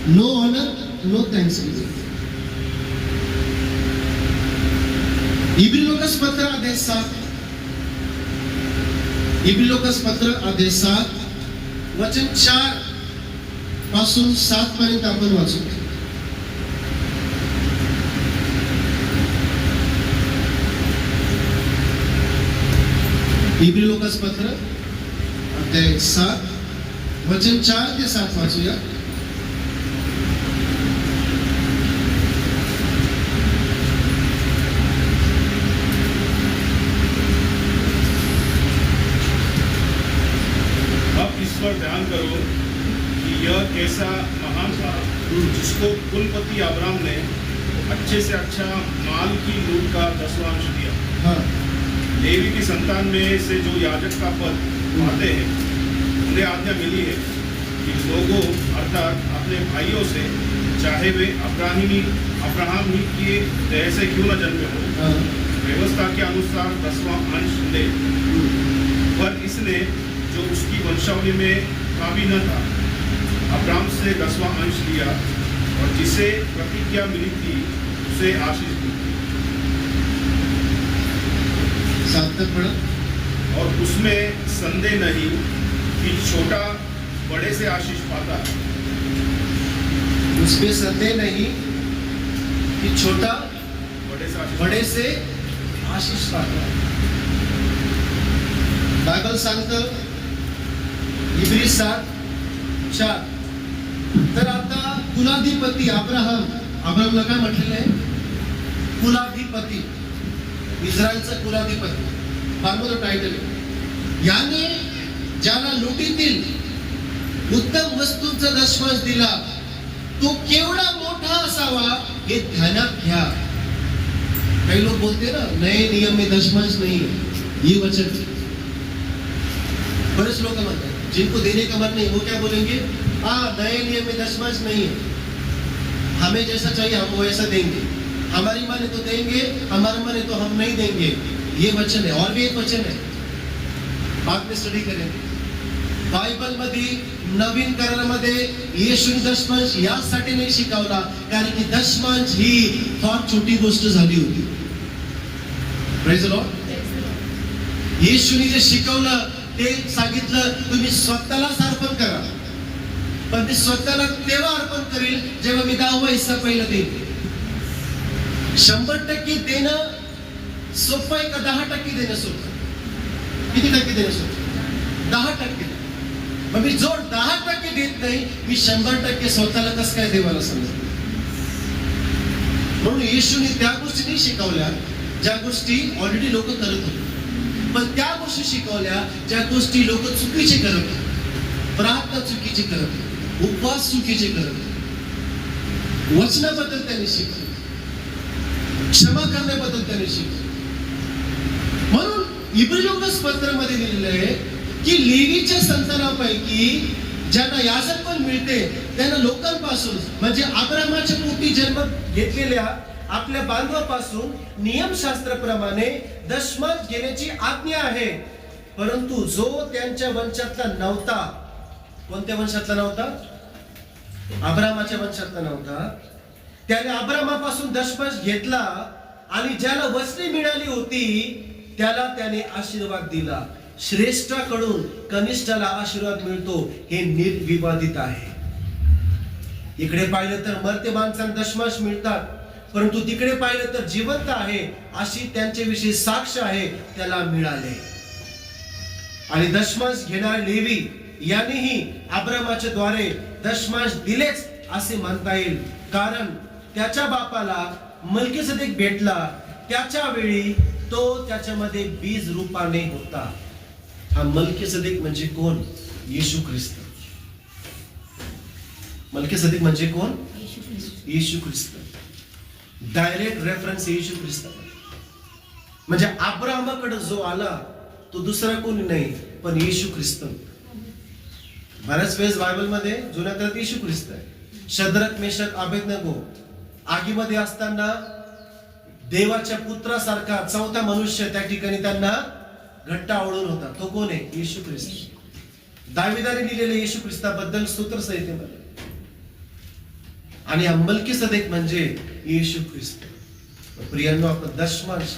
No honour, no thanks. इब्रिलोकस पत्र अध्याय 7, इब्रिलोकस पत्र अध्याय 7 वचन 4 पासून 7 पर्यंत आपण वाचू. इब्रिलोकस पत्र अध्याय 7 वचन 4 ते 7 वाचूया. अब इस पर ध्यान करो कि यह कैसा महान था जिसको कुलपति अब्राम ने अच्छे से अच्छा माल की लूट का 10वां दिया. हाँ. लेवी की संतान में से जो याजक का पद पाते हैं उन्हें आज्ञा मिली है कि लोगों अर्थात अपने भाइयों से, चाहे वे अब्राहम ही के देह से क्यों न जन्मे हो, व्यवस्था के अनुसार 10वां अंश दे. पर इसने जो उसकी वंशावली में काबिल न था, अब्राहम से 10वां अंश लिया और जिसे प्रतिज्ञा मिली थी उसे आशीष दी. 7 तक पढ़ा. और उसमें संदेह नहीं कि छोटा बड़े से आशीष पाता है. उसमें संदेह नहीं कि छोटा बड़े से आशीष पाता. बायबल सांगतं इब्री 7:4. तर आता कुलाधिपती अब्राहमला काय म्हटलेलं आहे? कुलाधिपती, इस्रायलचा कुलाधिपती, फार मोठं टायटल आहे. याने ज्याला लुटीतील उत्तम वस्तूंचा दशमांश दिला तो केवढा मोठा असावा हे ध्यानात घ्या. काही लोक बोलते ना, नए नियम में दशमांश नहीं है, ये वचन. बरेच लोग म्हणतात जिनको देने का मन नहीं वो क्या बोलेंगे? नए नियम में दशमांश नहीं है, हमें जैसा चाहिए हम वैसा देंगे, हमारी माने तो देंगे, हमारे माने तो हम नहीं देंगे. ये वचन है. और भी एक वचन है, बाद में स्टडी करेंगे. बायबल मध्ये नवीन करारामध्ये येशूने दशमांश यासाठी नाही शिकवला कारण की दशमांश ही फार छोटी गोष्ट झाली होती. Praise the Lord. येशूने जे शिकवलं ते सांगितलं तुम्ही स्वतःलाच अर्पण करा, पण ते स्वतःला तेव्हा अर्पण करेल जेव्हा मी 10वा हिस्सा पहिला देईन. 100% देणं सोपं आहे का 10% देणं सोपं? किती टक्के देणं सोपं? 10%. मग मी जो 10% देत नाही, मी 100% स्वतःला कसं काय देवाला सांगतो? म्हणून येशूने त्या गोष्टी नाही शिकवल्या ज्या गोष्टी ऑलरेडी लोक करत होते, पण त्या गोष्टी शिकवल्या ज्या गोष्टी लोक चुकीचे करत होते. प्रार्थना चुकीची करत होते, उपवास चुकीचे करत होते. वचनाबद्दल त्यांनी शिकवलं, क्षमा करण्याबद्दल त्यांनी शिकवलं. म्हणून इब्रिलोकस पत्रामध्ये लिहिलेलं आहे की लेवीच्या संतानापैकी ज्यांना याजकपण मिळते त्यांना लोकांपासून म्हणजे अब्राहमाच्या पोटी जन्म घेतलेल्या आपल्या बांधवापासून नियमशास्त्राप्रमाणे दशमांश घेण्याची आज्ञा आहे. परंतु जो त्यांच्या वंशातला नव्हता, कोणत्या वंशातला नव्हता? अब्रामाच्या वंशातला नव्हता, त्याने अब्रामापासून दशमांश घेतला आणि ज्याला वचने मिळाली होती त्याला त्याने आशीर्वाद दिला. श्रेष्ठाकडून कनिष्ठाला आशीर्वाद मिळतो हे निर्विवादित आहे. इकडे पाहिलं तर मर्त्य माणसांना दशमांश मिळतात, परंतु तिकडे पाहिलं तर जिवंत आहे अशी त्यांच्याविषयी साक्ष आहे, त्याला मिळाले. आणि दशमांश घेणारे लेवी यांनीही अब्रामाच्या द्वारे दशमांश दिलेच असे म्हणता येईल, कारण त्याच्या बापाला मल्कीसदेक भेटला त्याच्या वेळी तो त्याच्यामध्ये बीज रूपाने होता. हा मल्कीसदेक म्हणजे कोण? येशू ख्रिस्त. मल्कीसदेक म्हणजे कोण? येशू ख्रिस्त. डायरेक्ट रेफरन्स येशू ख्रिस्त. म्हणजे अब्रामाकडे जो आला तो दुसरा कोणी नाही पण येशू ख्रिस्त. बऱ्याच वेळेस बायबल मध्ये जुन्या काळात येशू ख्रिस्त आहे. शद्रक, मेशक, अबेदnego आगीमध्ये असताना देवाच्या पुत्रासारखा चौथा मनुष्य त्या ठिकाणी त्यांना घट्ट आवळून होता. तो कोण आहे? येशू ख्रिस्त. दाविदाने लिहिलेले येशू ख्रिस्ताबद्दल स्तोत्र संहितेमध्ये. आणि मल्कीसदेक म्हणजे येशू ख्रिस्त. प्रियांनो, आपण दशमांश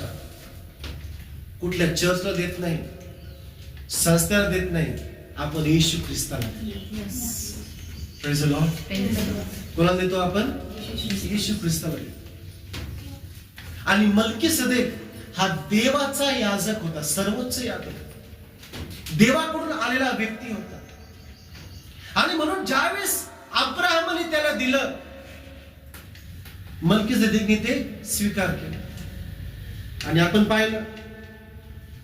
कुठल्या चर्चला देत नाही, संस्थेला देत नाही, आपण येशू ख्रिस्ताला प्रेज द लॉर्ड. कोणाला देतो आपण? येशू ख्रिस्ताला देतो. आणि मल्कीसदेक हा देवाचा याजक होता, सर्वोच्च याजक, देवाकडून आलेला व्यक्ती होता. आणि म्हणून ज्यावेळेस अब्राहमाने त्याला दिलं, मल्कीसदेकने ते स्वीकार केलं. आणि आपण पाहिलं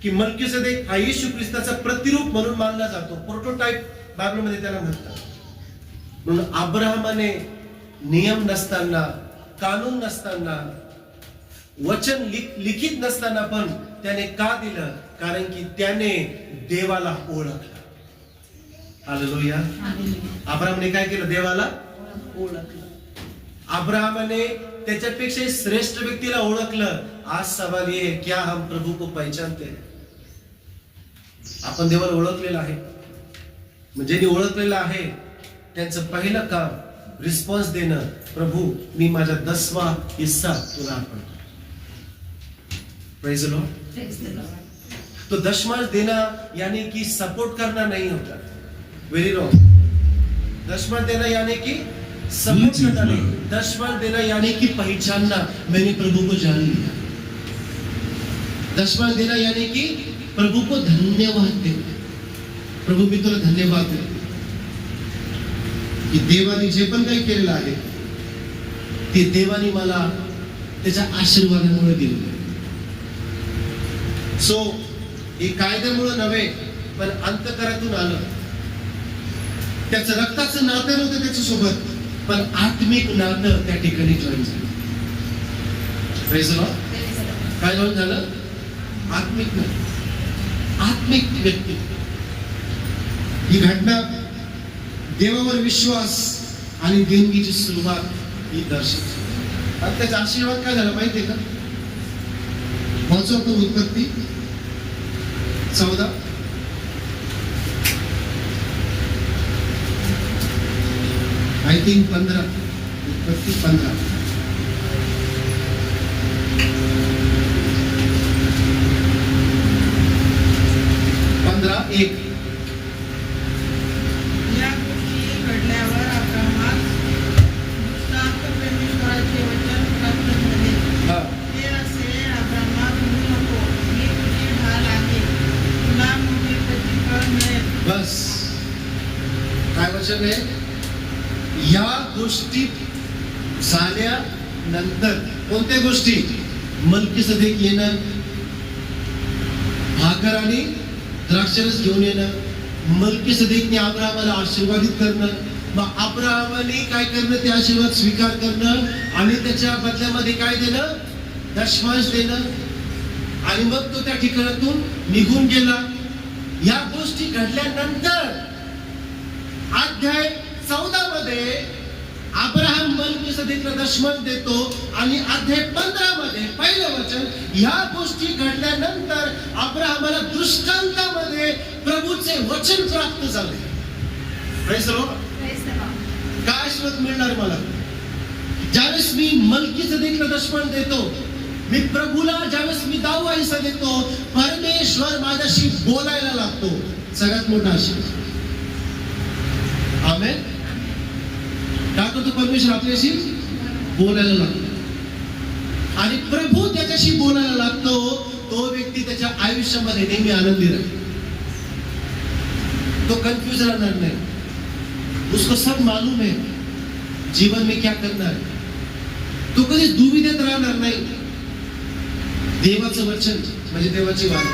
की मल्कीसदेक हा येशू ख्रिस्ताचा प्रतिरूप म्हणून मानला जातो. प्रोटोटाइप बायबलमध्ये त्याला म्हणतात. म्हणून अब्राहमाने नियम नसताना, कानून नसताना, वचन लिखित नसताना पण त्याने का दिलं? कारण की त्याने देवाला ओळखलं. हालेलुया. अब्राहमाने काय केलं? देवाला ओळखलं. अब्राहमाने त्याच्यापेक्षा श्रेष्ठ व्यक्तीला ओळखलं. आज सवाल ये है, क्या हम प्रभु को पहचानते हैं? आपण देवाला ओळखलेलं आहे. म्हणजे ओळखलेलं आहे त्यांचं पहिलं काम रिस्पॉन्स देणं. प्रभू, मी माझा 10वा हिस्सा तुला अर्पण करतो. Praise the Lord. तो दशमांश देना यानी कि सपोर्ट करना नहीं होता. Very wrong. दशमांश देना यानी कि सपोर्ट करना नहीं. दशमांश देना यानी कि पहचानना, मैंने प्रभु को जान लिया. दशमांश देना यानी कि प्रभु को धन्यवाद देना. प्रभु, मी तुला धन्यवाद देतो की देवाने जे पण काही केलेलं आहे ते देवाने मला त्याच्या आशीर्वादामुळे दिलेलं आहे. सो हे कायद्यामुळे नव्हे पण अंतःकरणातून आलं. त्याचं रक्ताचं नातं नव्हतं त्याच्यासोबत, पण आत्मिक नातं त्या ठिकाणी जॉईन झालं. Praise the Lord. काय जॉईन झालं? आत्मिक नातं, आत्मिक व्यक्ती. ही घटना देवावर विश्वास आणि देणगीची सुरुवात ही दर्शवते. आणि त्याचा आशीर्वाद काय झाला माहितीये का? वाचू आपण उत्पत्ती 14. I think 15. उत्पत्ती 15. या गोष्टी घडल्यावर अब्रामास दृष्टांत परमेश्वराचे वचन प्राप्त झाले. ते असे, अब्रामा, म्हणू नको, मी तुझी ढाल आहे, तुला मोठे प्रतिफळ मिळेल. बस काय वचन आहे? या गोष्टी झाल्यानंतर कोणत्या गोष्टी? मल्कीसदेक येणं, भाकर आणि द्राक्षरस घेऊन येणं, मल्कीसदेकने अब्राहमाला आशीर्वादित करणं, मग अब्राहमाने काय करणं? ते आशीर्वाद स्वीकार करणं आणि त्याच्या बदल्यामध्ये काय देणं? दशमांश देणं. आणि मग तो त्या ठिकाणातून निघून गेला. या गोष्टी घडल्यानंतर अध्याय 14 मध्ये अब्राहम मलकीसदेकला दशमन देतो आणि अध्याय 15 मध्ये पहिलं वचन, ह्या गोष्टी घडल्यानंतर अब्राहमाला दृष्टांतामध्ये प्रभूचे वचन प्राप्त झाले. Praise the Lord. काय आशीर्वाद मिळणार मला? ज्यावेळेस मी मलकीसदेकला दशमन देतो, मी प्रभूला ज्यावेळेस मी दावा हिस्सा देतो, परमेश्वर माझ्याशी बोलायला लागतो. सगळ्यात मोठा आशीर्वाद. आमेन. काय करतो परमेश्वर? आपल्याशी बोलायला लागतो आणि प्रभू त्याच्याशी बोलायला लागतो. तो व्यक्ती त्याच्या आयुष्यामध्ये नेहमी आनंदी राहील. तो कन्फ्यूज राहणार नाही. उसको सब मालूम है जीवन में क्या करना है. तो कधी दुविधेत राहणार नाही. देवाचं वचन म्हणजे देवाची वाणी.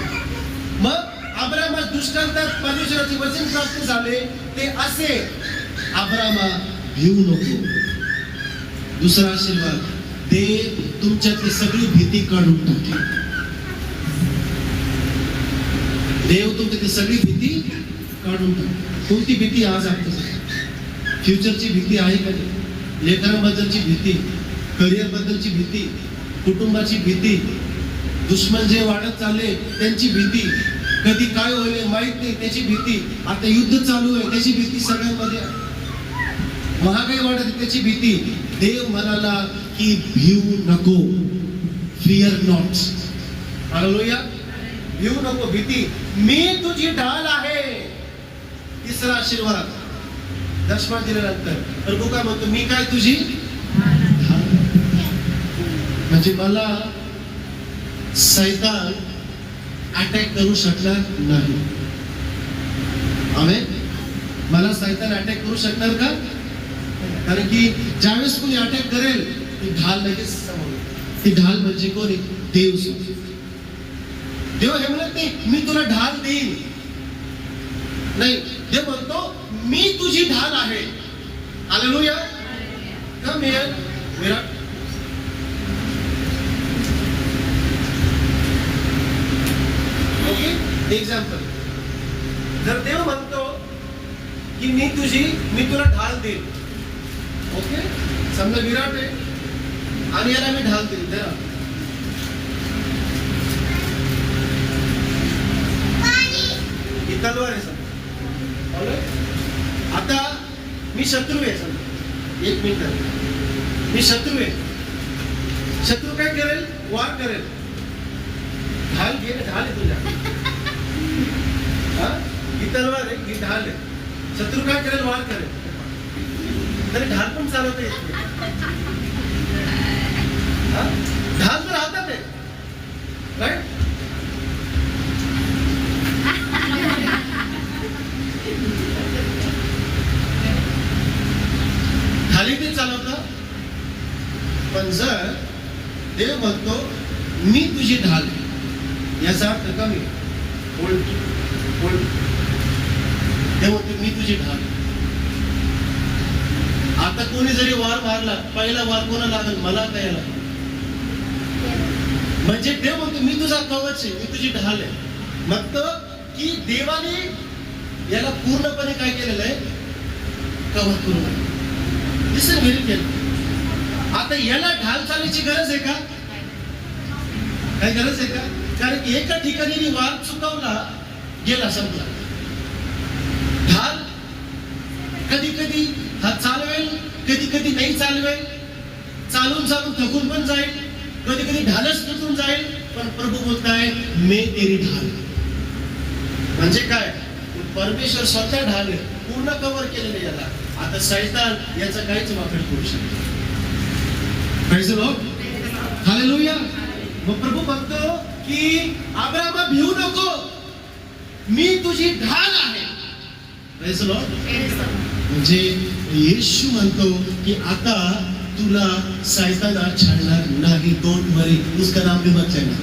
मग अब्राहमा दृष्टांतात परमेश्वराचे वचन प्राप्त झाले ते असे, अब्राहमा भिवू नको. दुसरा आशीर्वाद, देव तुमच्यातली सगळी भीती काढून टाकेल. देव तुमच्यातली सगळी भीती काढून टाकेल. कोणती भीती? आज आपल्याला फ्युचरची भीती आहे का नाही? लेकरांबद्दलची भीती, करिअर बद्दलची भीती, कुटुंबाची भीती, दुश्मन जे वाढत चालले त्यांची भीती, कधी काय होईल माहित नाही त्याची भीती, आता युद्ध चालू आहे त्याची भीती सगळ्यांमध्ये आहे, महागाई वाढत आहे त्याची भीती. देव म्हणाला की भिवू नको. Fear not. हालेलुया. भिवू नको. भीती, मी तुझी ढाल आहे. तिसरा आशीर्वाद दशमान दिल्यानंतर प्रभू काय म्हणतो? मी काय तुझी ढाल. म्हणजे मला सैतान अटॅक करू शकणार नाही. आमेन. मला सैतान अटॅक करू शकणार का? कारण की ज्यावेळेस कोणी अटॅक करेल ती ढाल लगेच समोर. ती ढाल म्हणजे कोणी? देव. देव हे म्हणत नाही मी तुला ढाल देईन. नाही, देव म्हणतो मी तुझी ढाल आहे. Hallelujah. Come here Virat. Okay, example. जर देव म्हणतो की मी तुला ढाल देईन. ओके, समजा विराट आहे आणि याला मी ढाल देईन. ही तलवार आहे समजा. आता मी शत्रू आहे समजा. एक मिनिट, मी शत्रू आहे. शत्रू काय करेल? वार करेल. ढाल घे. ढाल आहे तुझ्या. ही तलवार आहे, ही ढाल आहे. शत्रू काय करेल? वार करेल. तरी ढाल पण चालवता येत नाही. ढाल तर हातात आहे, राईट? खाली ते चालवतं. पण जर देव म्हणतो मी तुझी ढाल, याचा अर्थ कमी उलट. देव म्हणतो मी तुझी ढाल. आता कोणी जरी वार मारला, पहिला वार कोणा लागेल? मला का याला? म्हणजे देव म्हणतो मी तुझा कवच आहे, मी तुझी ढाल आहे. म्हणतो की देवाने याला पूर्णपणे काय केलेलं आहे? कव्हर करून. लिसन व्हेरी केअरफुली. आता याला ढाल चालण्याची गरज आहे का? काय गरज आहे का? कारण की एका ठिकाणी वार चुकवला गेला संपला. ढाल कधी कधी हा चालवेल, कधी कधी नाही चालवेल. चालून थकून पण जाईल, कधी कधी ढालच तुटून जाईल. पण प्रभू बोलताय मैं तेरी ढाल. म्हणजे काय? परमेश्वर स्वतः ढाल आहे, पूर्ण कव्हर केलेलं याला. आता सैतान याचा काहीच वापर करू शकतो. Praise the Lord. हालेलुया. मग प्रभू म्हणतो की अब्राहमा भिवू नको, मी तुझी ढाल आहे. Praise the Lord. म्हणजे येशू म्हणतो की आता तुला सैतान छाडणार नाही. डोंट वरी, उसका नाम भी मत लेना,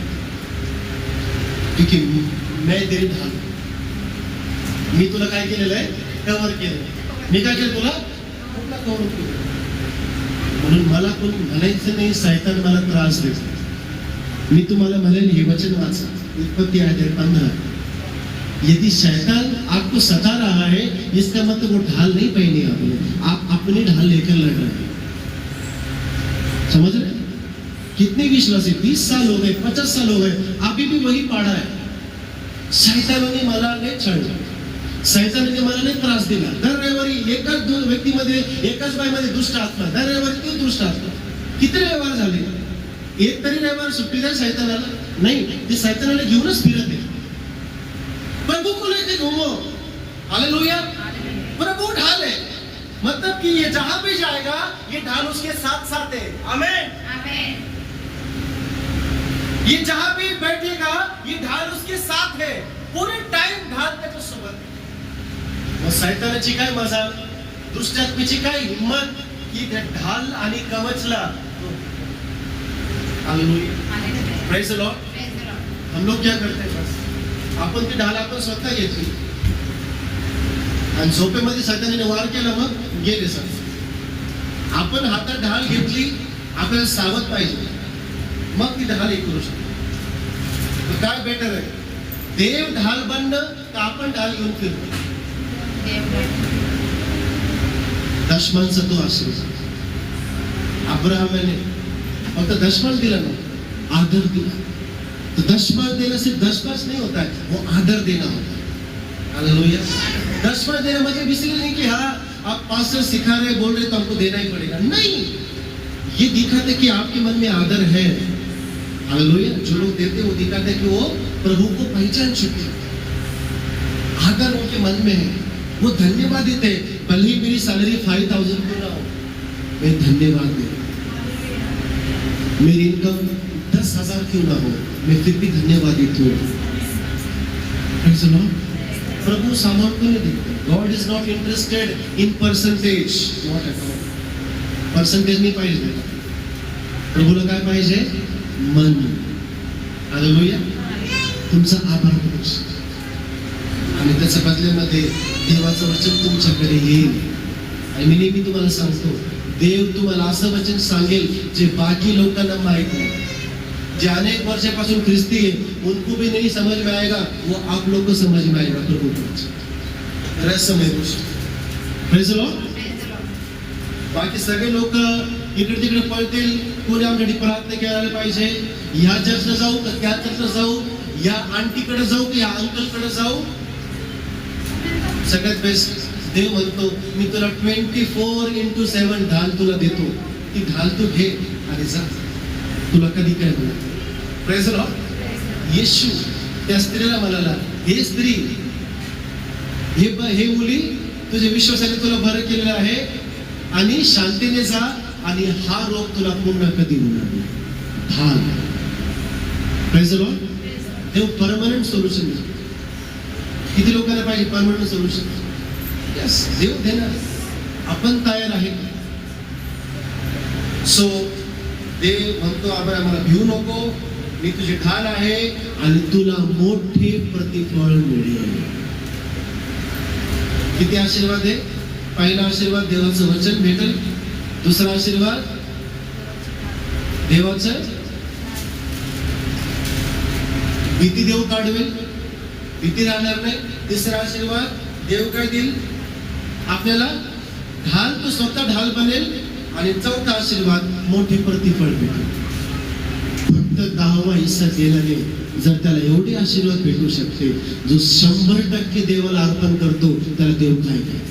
क्योंकि मैं तेरी ढाल. मी तुला काय केलेलं आहे? कव्हर केलं. मी काय केलं? तुला कव्हर केलं. म्हणून मला कोण म्हणायचं नाही सैतान मला त्रास देतो. मी तुम्हाला म्हणेल हे वचन वाचा, उत्पत्ति अध्याय 15. यदि शैतान आपको सता रहा है, इसका मतलब वो ढाल नहीं पहनी आपने, आप अपनी ढाल लेकर लड़ रहे हैं. समझ रहे? कितने विश्वासी, 20 साल हो गए, 50 साल हो गए, अभी भी वही पाड़ा है. शैतानाने मला नाही छळलं, शैतानाने मला नाही त्रास दिला. दर रविवारी एकाच व्यक्तीमध्ये, एकाच बाईमध्ये दुष्ट आत्मा, दर रविवारी तो दुष्ट आत्मा. किती रविवार झाले? एक तरी रविवार सुट्टी द्या शैतानाला नाही, ते शैतानाला घेऊनच फिरत आहे. प्रभु को लेके घूमो, हालेलुया. प्रभु ढाल है, मतलब कि ये जहां भी जाएगा ये ढाल उसके साथ साथ है. आमेन. ये जहां भी बैठेगा ये ढाल उसके साथ है, पूरे टाइम ढाल त्याच्या सोबत. मग शैतानाची काय मजा, दुष्टात्मेची काय हिम्मत की त्या ढाल आणि कवचला. हालेलुया. Praise the Lord. हम लोग क्या करते हैं, बस आपण ती ढाल आपण स्वतः घेतली आणि झोपेमध्ये शैतानाने वार केला, मग गेले सर. आपण हातात ढाल घेतली, आपल्याला सावध पाहिजे, मग ती ढाल हे करू शकतो. काय बेटर आहे, देव ढाल बनणं का आपण ढाल घेऊन फिरतो? दशमांचा तो आशीर्वाद अब्राहमाने फक्त दशमांश दिला ना, आदर दिला. तो दशमांश देना सिर्फ दशमांश नहीं होता है, वो आदर देना होता है. हालेलुया. दशमांश देना मतलब इसलिए नहीं कि हाँ आप पास्टर सिखा रहे बोल रहे तो हमको देना ही पड़ेगा, नहीं. ये दिखाते कि आपके मन में आदर है. हालेलुया. जो लोग देते वो दिखाते कि वो प्रभु को पहचान चुके, आदर उनके मन में है, वो धन्यवाद देते. भले ही मेरी सैलरी 5,000 क्यों ना हो, मैं धन्यवाद दे. मेरी इनकम 10,000 क्यों ना हो, मैं फिर भी धन्यवाद देती हूँ. प्रभु सामान को नहीं देखते. God is not interested in percentage, not at all. Percentage नहीं पाहिजे प्रभूला, काय पाहिजे? मन. हालेलुया. तुमचा आभार करू आणि त्याच्या बदल्यामध्ये देवाचं वचन तुमच्याकडे येईल. आणि मी नेहमी तुम्हाला सांगतो, देव तुम्हाला असं वचन सांगेल जे बाकी लोकांना माहित नाही. जे अनेक वर्षापासून ख्रिस्ती है, उनको भी नहीं समझ में आएगा, वो आप लोग को समझ में आएगा. प्रभु रहस्यमय गोष्ट. Praise the Lord. बाकी सगळे लोक इकडे तिकडे पळतील, कोणी आमच्यासाठी प्रार्थना करायला पाहिजे, या चर्चला जाऊ का त्या चर्चला जाऊ, या आंटीकडे जाऊ की या अंकलकडे जाऊ. सगळ्यात बेस्ट देव म्हणतो, मी तुला 24/7 ढाल तुला देतो, ती ढाल तू घे आणि जा, तुला कधी काय होणार. Praise the Lord. येशू त्या स्त्रीला म्हणाला, हे स्त्री, हे मुली, तुझे विश्वासाने तुला बरं केलेलं आहे आणि शांतीने जा आणि हा रोग तुला पुन्हा कधी होणार नाही. ढाल. Praise the Lord. देव परमनंट सोल्युशन देतो. किती लोकांना पाहिजे परमनंट सोल्युशन? यस, देव देणार. आपण तयार आहे. सो देव म्हणतो, आम्हाला भिवू नको, मी तुझी ढाल आहे आणि तुला मोठे प्रतिफळ मिळेल. किती आशीर्वाद आहे? पहिला आशीर्वाद देवाचं वचन भेटेल. दुसरा आशीर्वाद देवाचं भीती देव काढवेल, भीती राहणार नाही. तिसरा आशीर्वाद देव काय देईल आपल्याला? ढाल तो स्वतः ढाल बनेल. आणि चौथा आशीर्वाद मोठे प्रतिफळ भेटेल. फक्त 10वा हिस्सा देण्याने जर त्याला एवढे आशीर्वाद भेटू शकते, जो 100% देवाला अर्पण करतो त्याला देव काय देईल?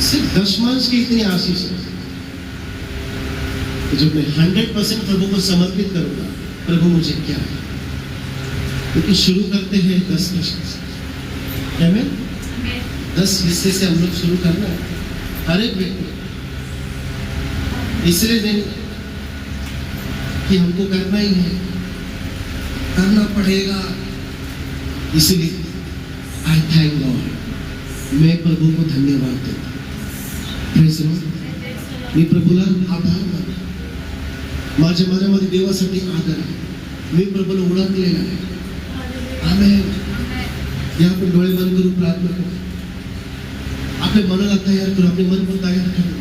सिर्फ दशमांश की इतनी आशीष है, जो मैं 100% प्रभु को समर्पित करूंगा. प्रभु मुझे क्या है, क्योंकि शुरू करते हैं 10 हिस्से से. आमीन. 10 हिस्से से हम लोग शुरू करना है. हर एक व्यक्ति इसलिए नहीं कि हमको करना ही है, करना पड़ेगा. इसलिए आई थैंक गॉड, मैं प्रभु को धन्यवाद देता. Praise the Lord. मी प्रभूला आभार मानतो. माझ्या मनामध्ये देवासाठी आदर आहे. मी प्रभूला ओळखलेला आहे. आमेन. या आपण डोळे बंद करून प्रार्थना करू. अपने मनाला तैयार करो, अपने मन को तैयार करो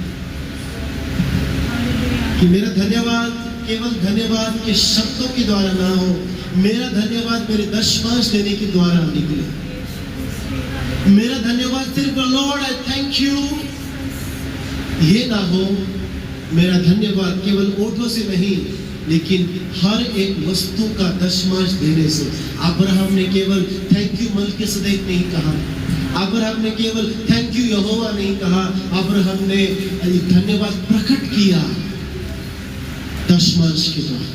कि मेरा धन्यवाद केवल धन्यवाद के शब्दों के द्वारा ना हो, मेरा धन्यवाद मेरे दशमांश देने के द्वारा निकले. मेरा धन्यवाद सिर्फ लॉर्ड आई थैंक यू ये ना हो मेरा धन्यवाद केवल ओठों से नहीं लेकिन हर एक वस्तु का दशमांश देने से। अब्राहम ने केवल थैंक यू मल्कीसदेक नहीं कहा, अब्राहम ने केवल थैंक यू यहोवा नहीं कहा, अब्राहम ने धन्यवाद प्रकट किया दशमांश के द्वारा।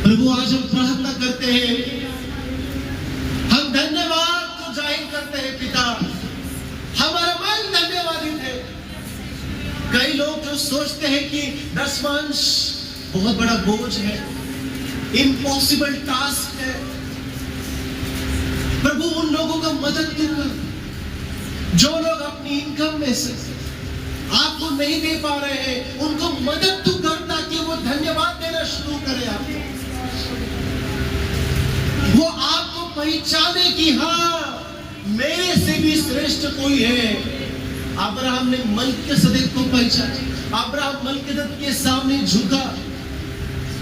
प्रभु आज हम प्रार्थना करते हैं, हम धन्यवाद को जाहिर करते हैं पिता, हमारा मन धन्यवादित है। कई लोग जो सोचते हैं कि दशमांश बहुत बड़ा बोझ है, इम्पॉसिबल टास्क है, प्रभु उन लोगों का मदद तू कर जो लोग अपनी इनकम में से आपको नहीं दे पा रहे हैं, उनको मदद तू कर ताकि वो धन्यवाद देना शुरू करे। आपको वो आपको पहचाने कि हाँ मेरे से भी श्रेष्ठ कोई है। अब्राहम ने मल्कीसदेक को पहचाना, अब्राहम मल्कीसदेक के सामने झुका,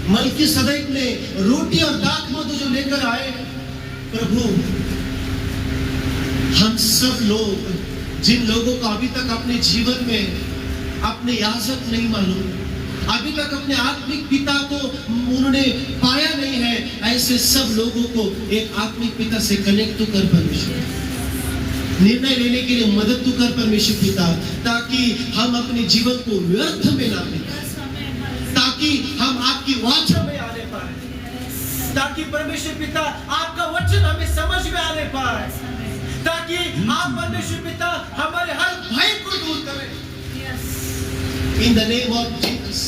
मल्कीसदेक ने रोटी और दाख मधु जो लेकर आए। प्रभु हम सब लोग जिन लोगों को अभी तक अपने जीवन में अपने याजक नहीं मालूम, अभी तक अपने आत्मिक पिता को उन्होंने पाया नहीं है, ऐसे सब लोगों को एक आत्मिक पिता से कनेक्ट तो कर परमेश्वर, निर्णय लेने के लिए मदद तू कर परमेश्वर पिता, ताकि हम अपने जीवन को व्यर्थ में ना बिताएं, ताकि हम आपकी वाचा में आने पाए, ताकि परमेश्वर पिता आपका वचन हमें समझ में आने पाए, ताकि आप परमेश्वर पिता हमारे हर भय को दूर करें। In the name of Jesus,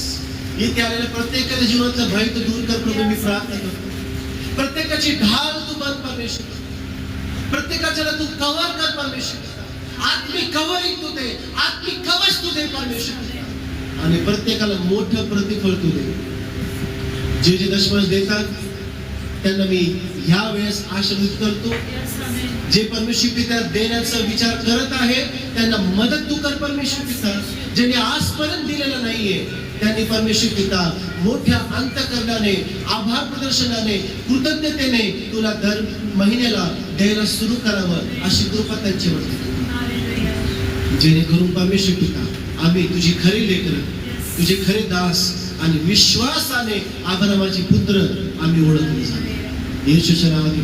इथे आलेल्या प्रत्येकाच्या जीवनातलं भय तो दूर कर प्रभू, मी प्रार्थना करतो। प्रत्येकाची ढाल तू बंद परमेश्वर, प्रत्येकाच्याला तू कव्हर कर परमेश्वर, आत्मिक कव्हरिंग तू दे, आत्मिक कवच तू दे परमेश्वर, आणि प्रत्येकाला मोठं प्रतिफळ तू दे। जे जे दशमांश देतात त्यांना मी ह्या वेळेस आशीर्वाद करतो। जे परमेश्वर पिता देण्याचा विचार करत आहे त्यांना मदत तू कर परमेश्वर पिता, ज्यांनी आजपर्यंत दिलेलं नाहीये त्यांनी परमेश्वर पिता मोठ्या अंतःकरणाने, आभार प्रदर्शनाने, कृतज्ञतेने तुला दर महिन्याला द्यायला सुरू करावं अशी कृपा त्यांच्यावर, जेणेकरून परमेश्वर पिता आम्ही तुझी खरी लेकरं, तुझे खरे दास आणि विश्वासाने अब्राहमाचे पुत्र आम्ही ओळखले जावे। येशूच्या नावाने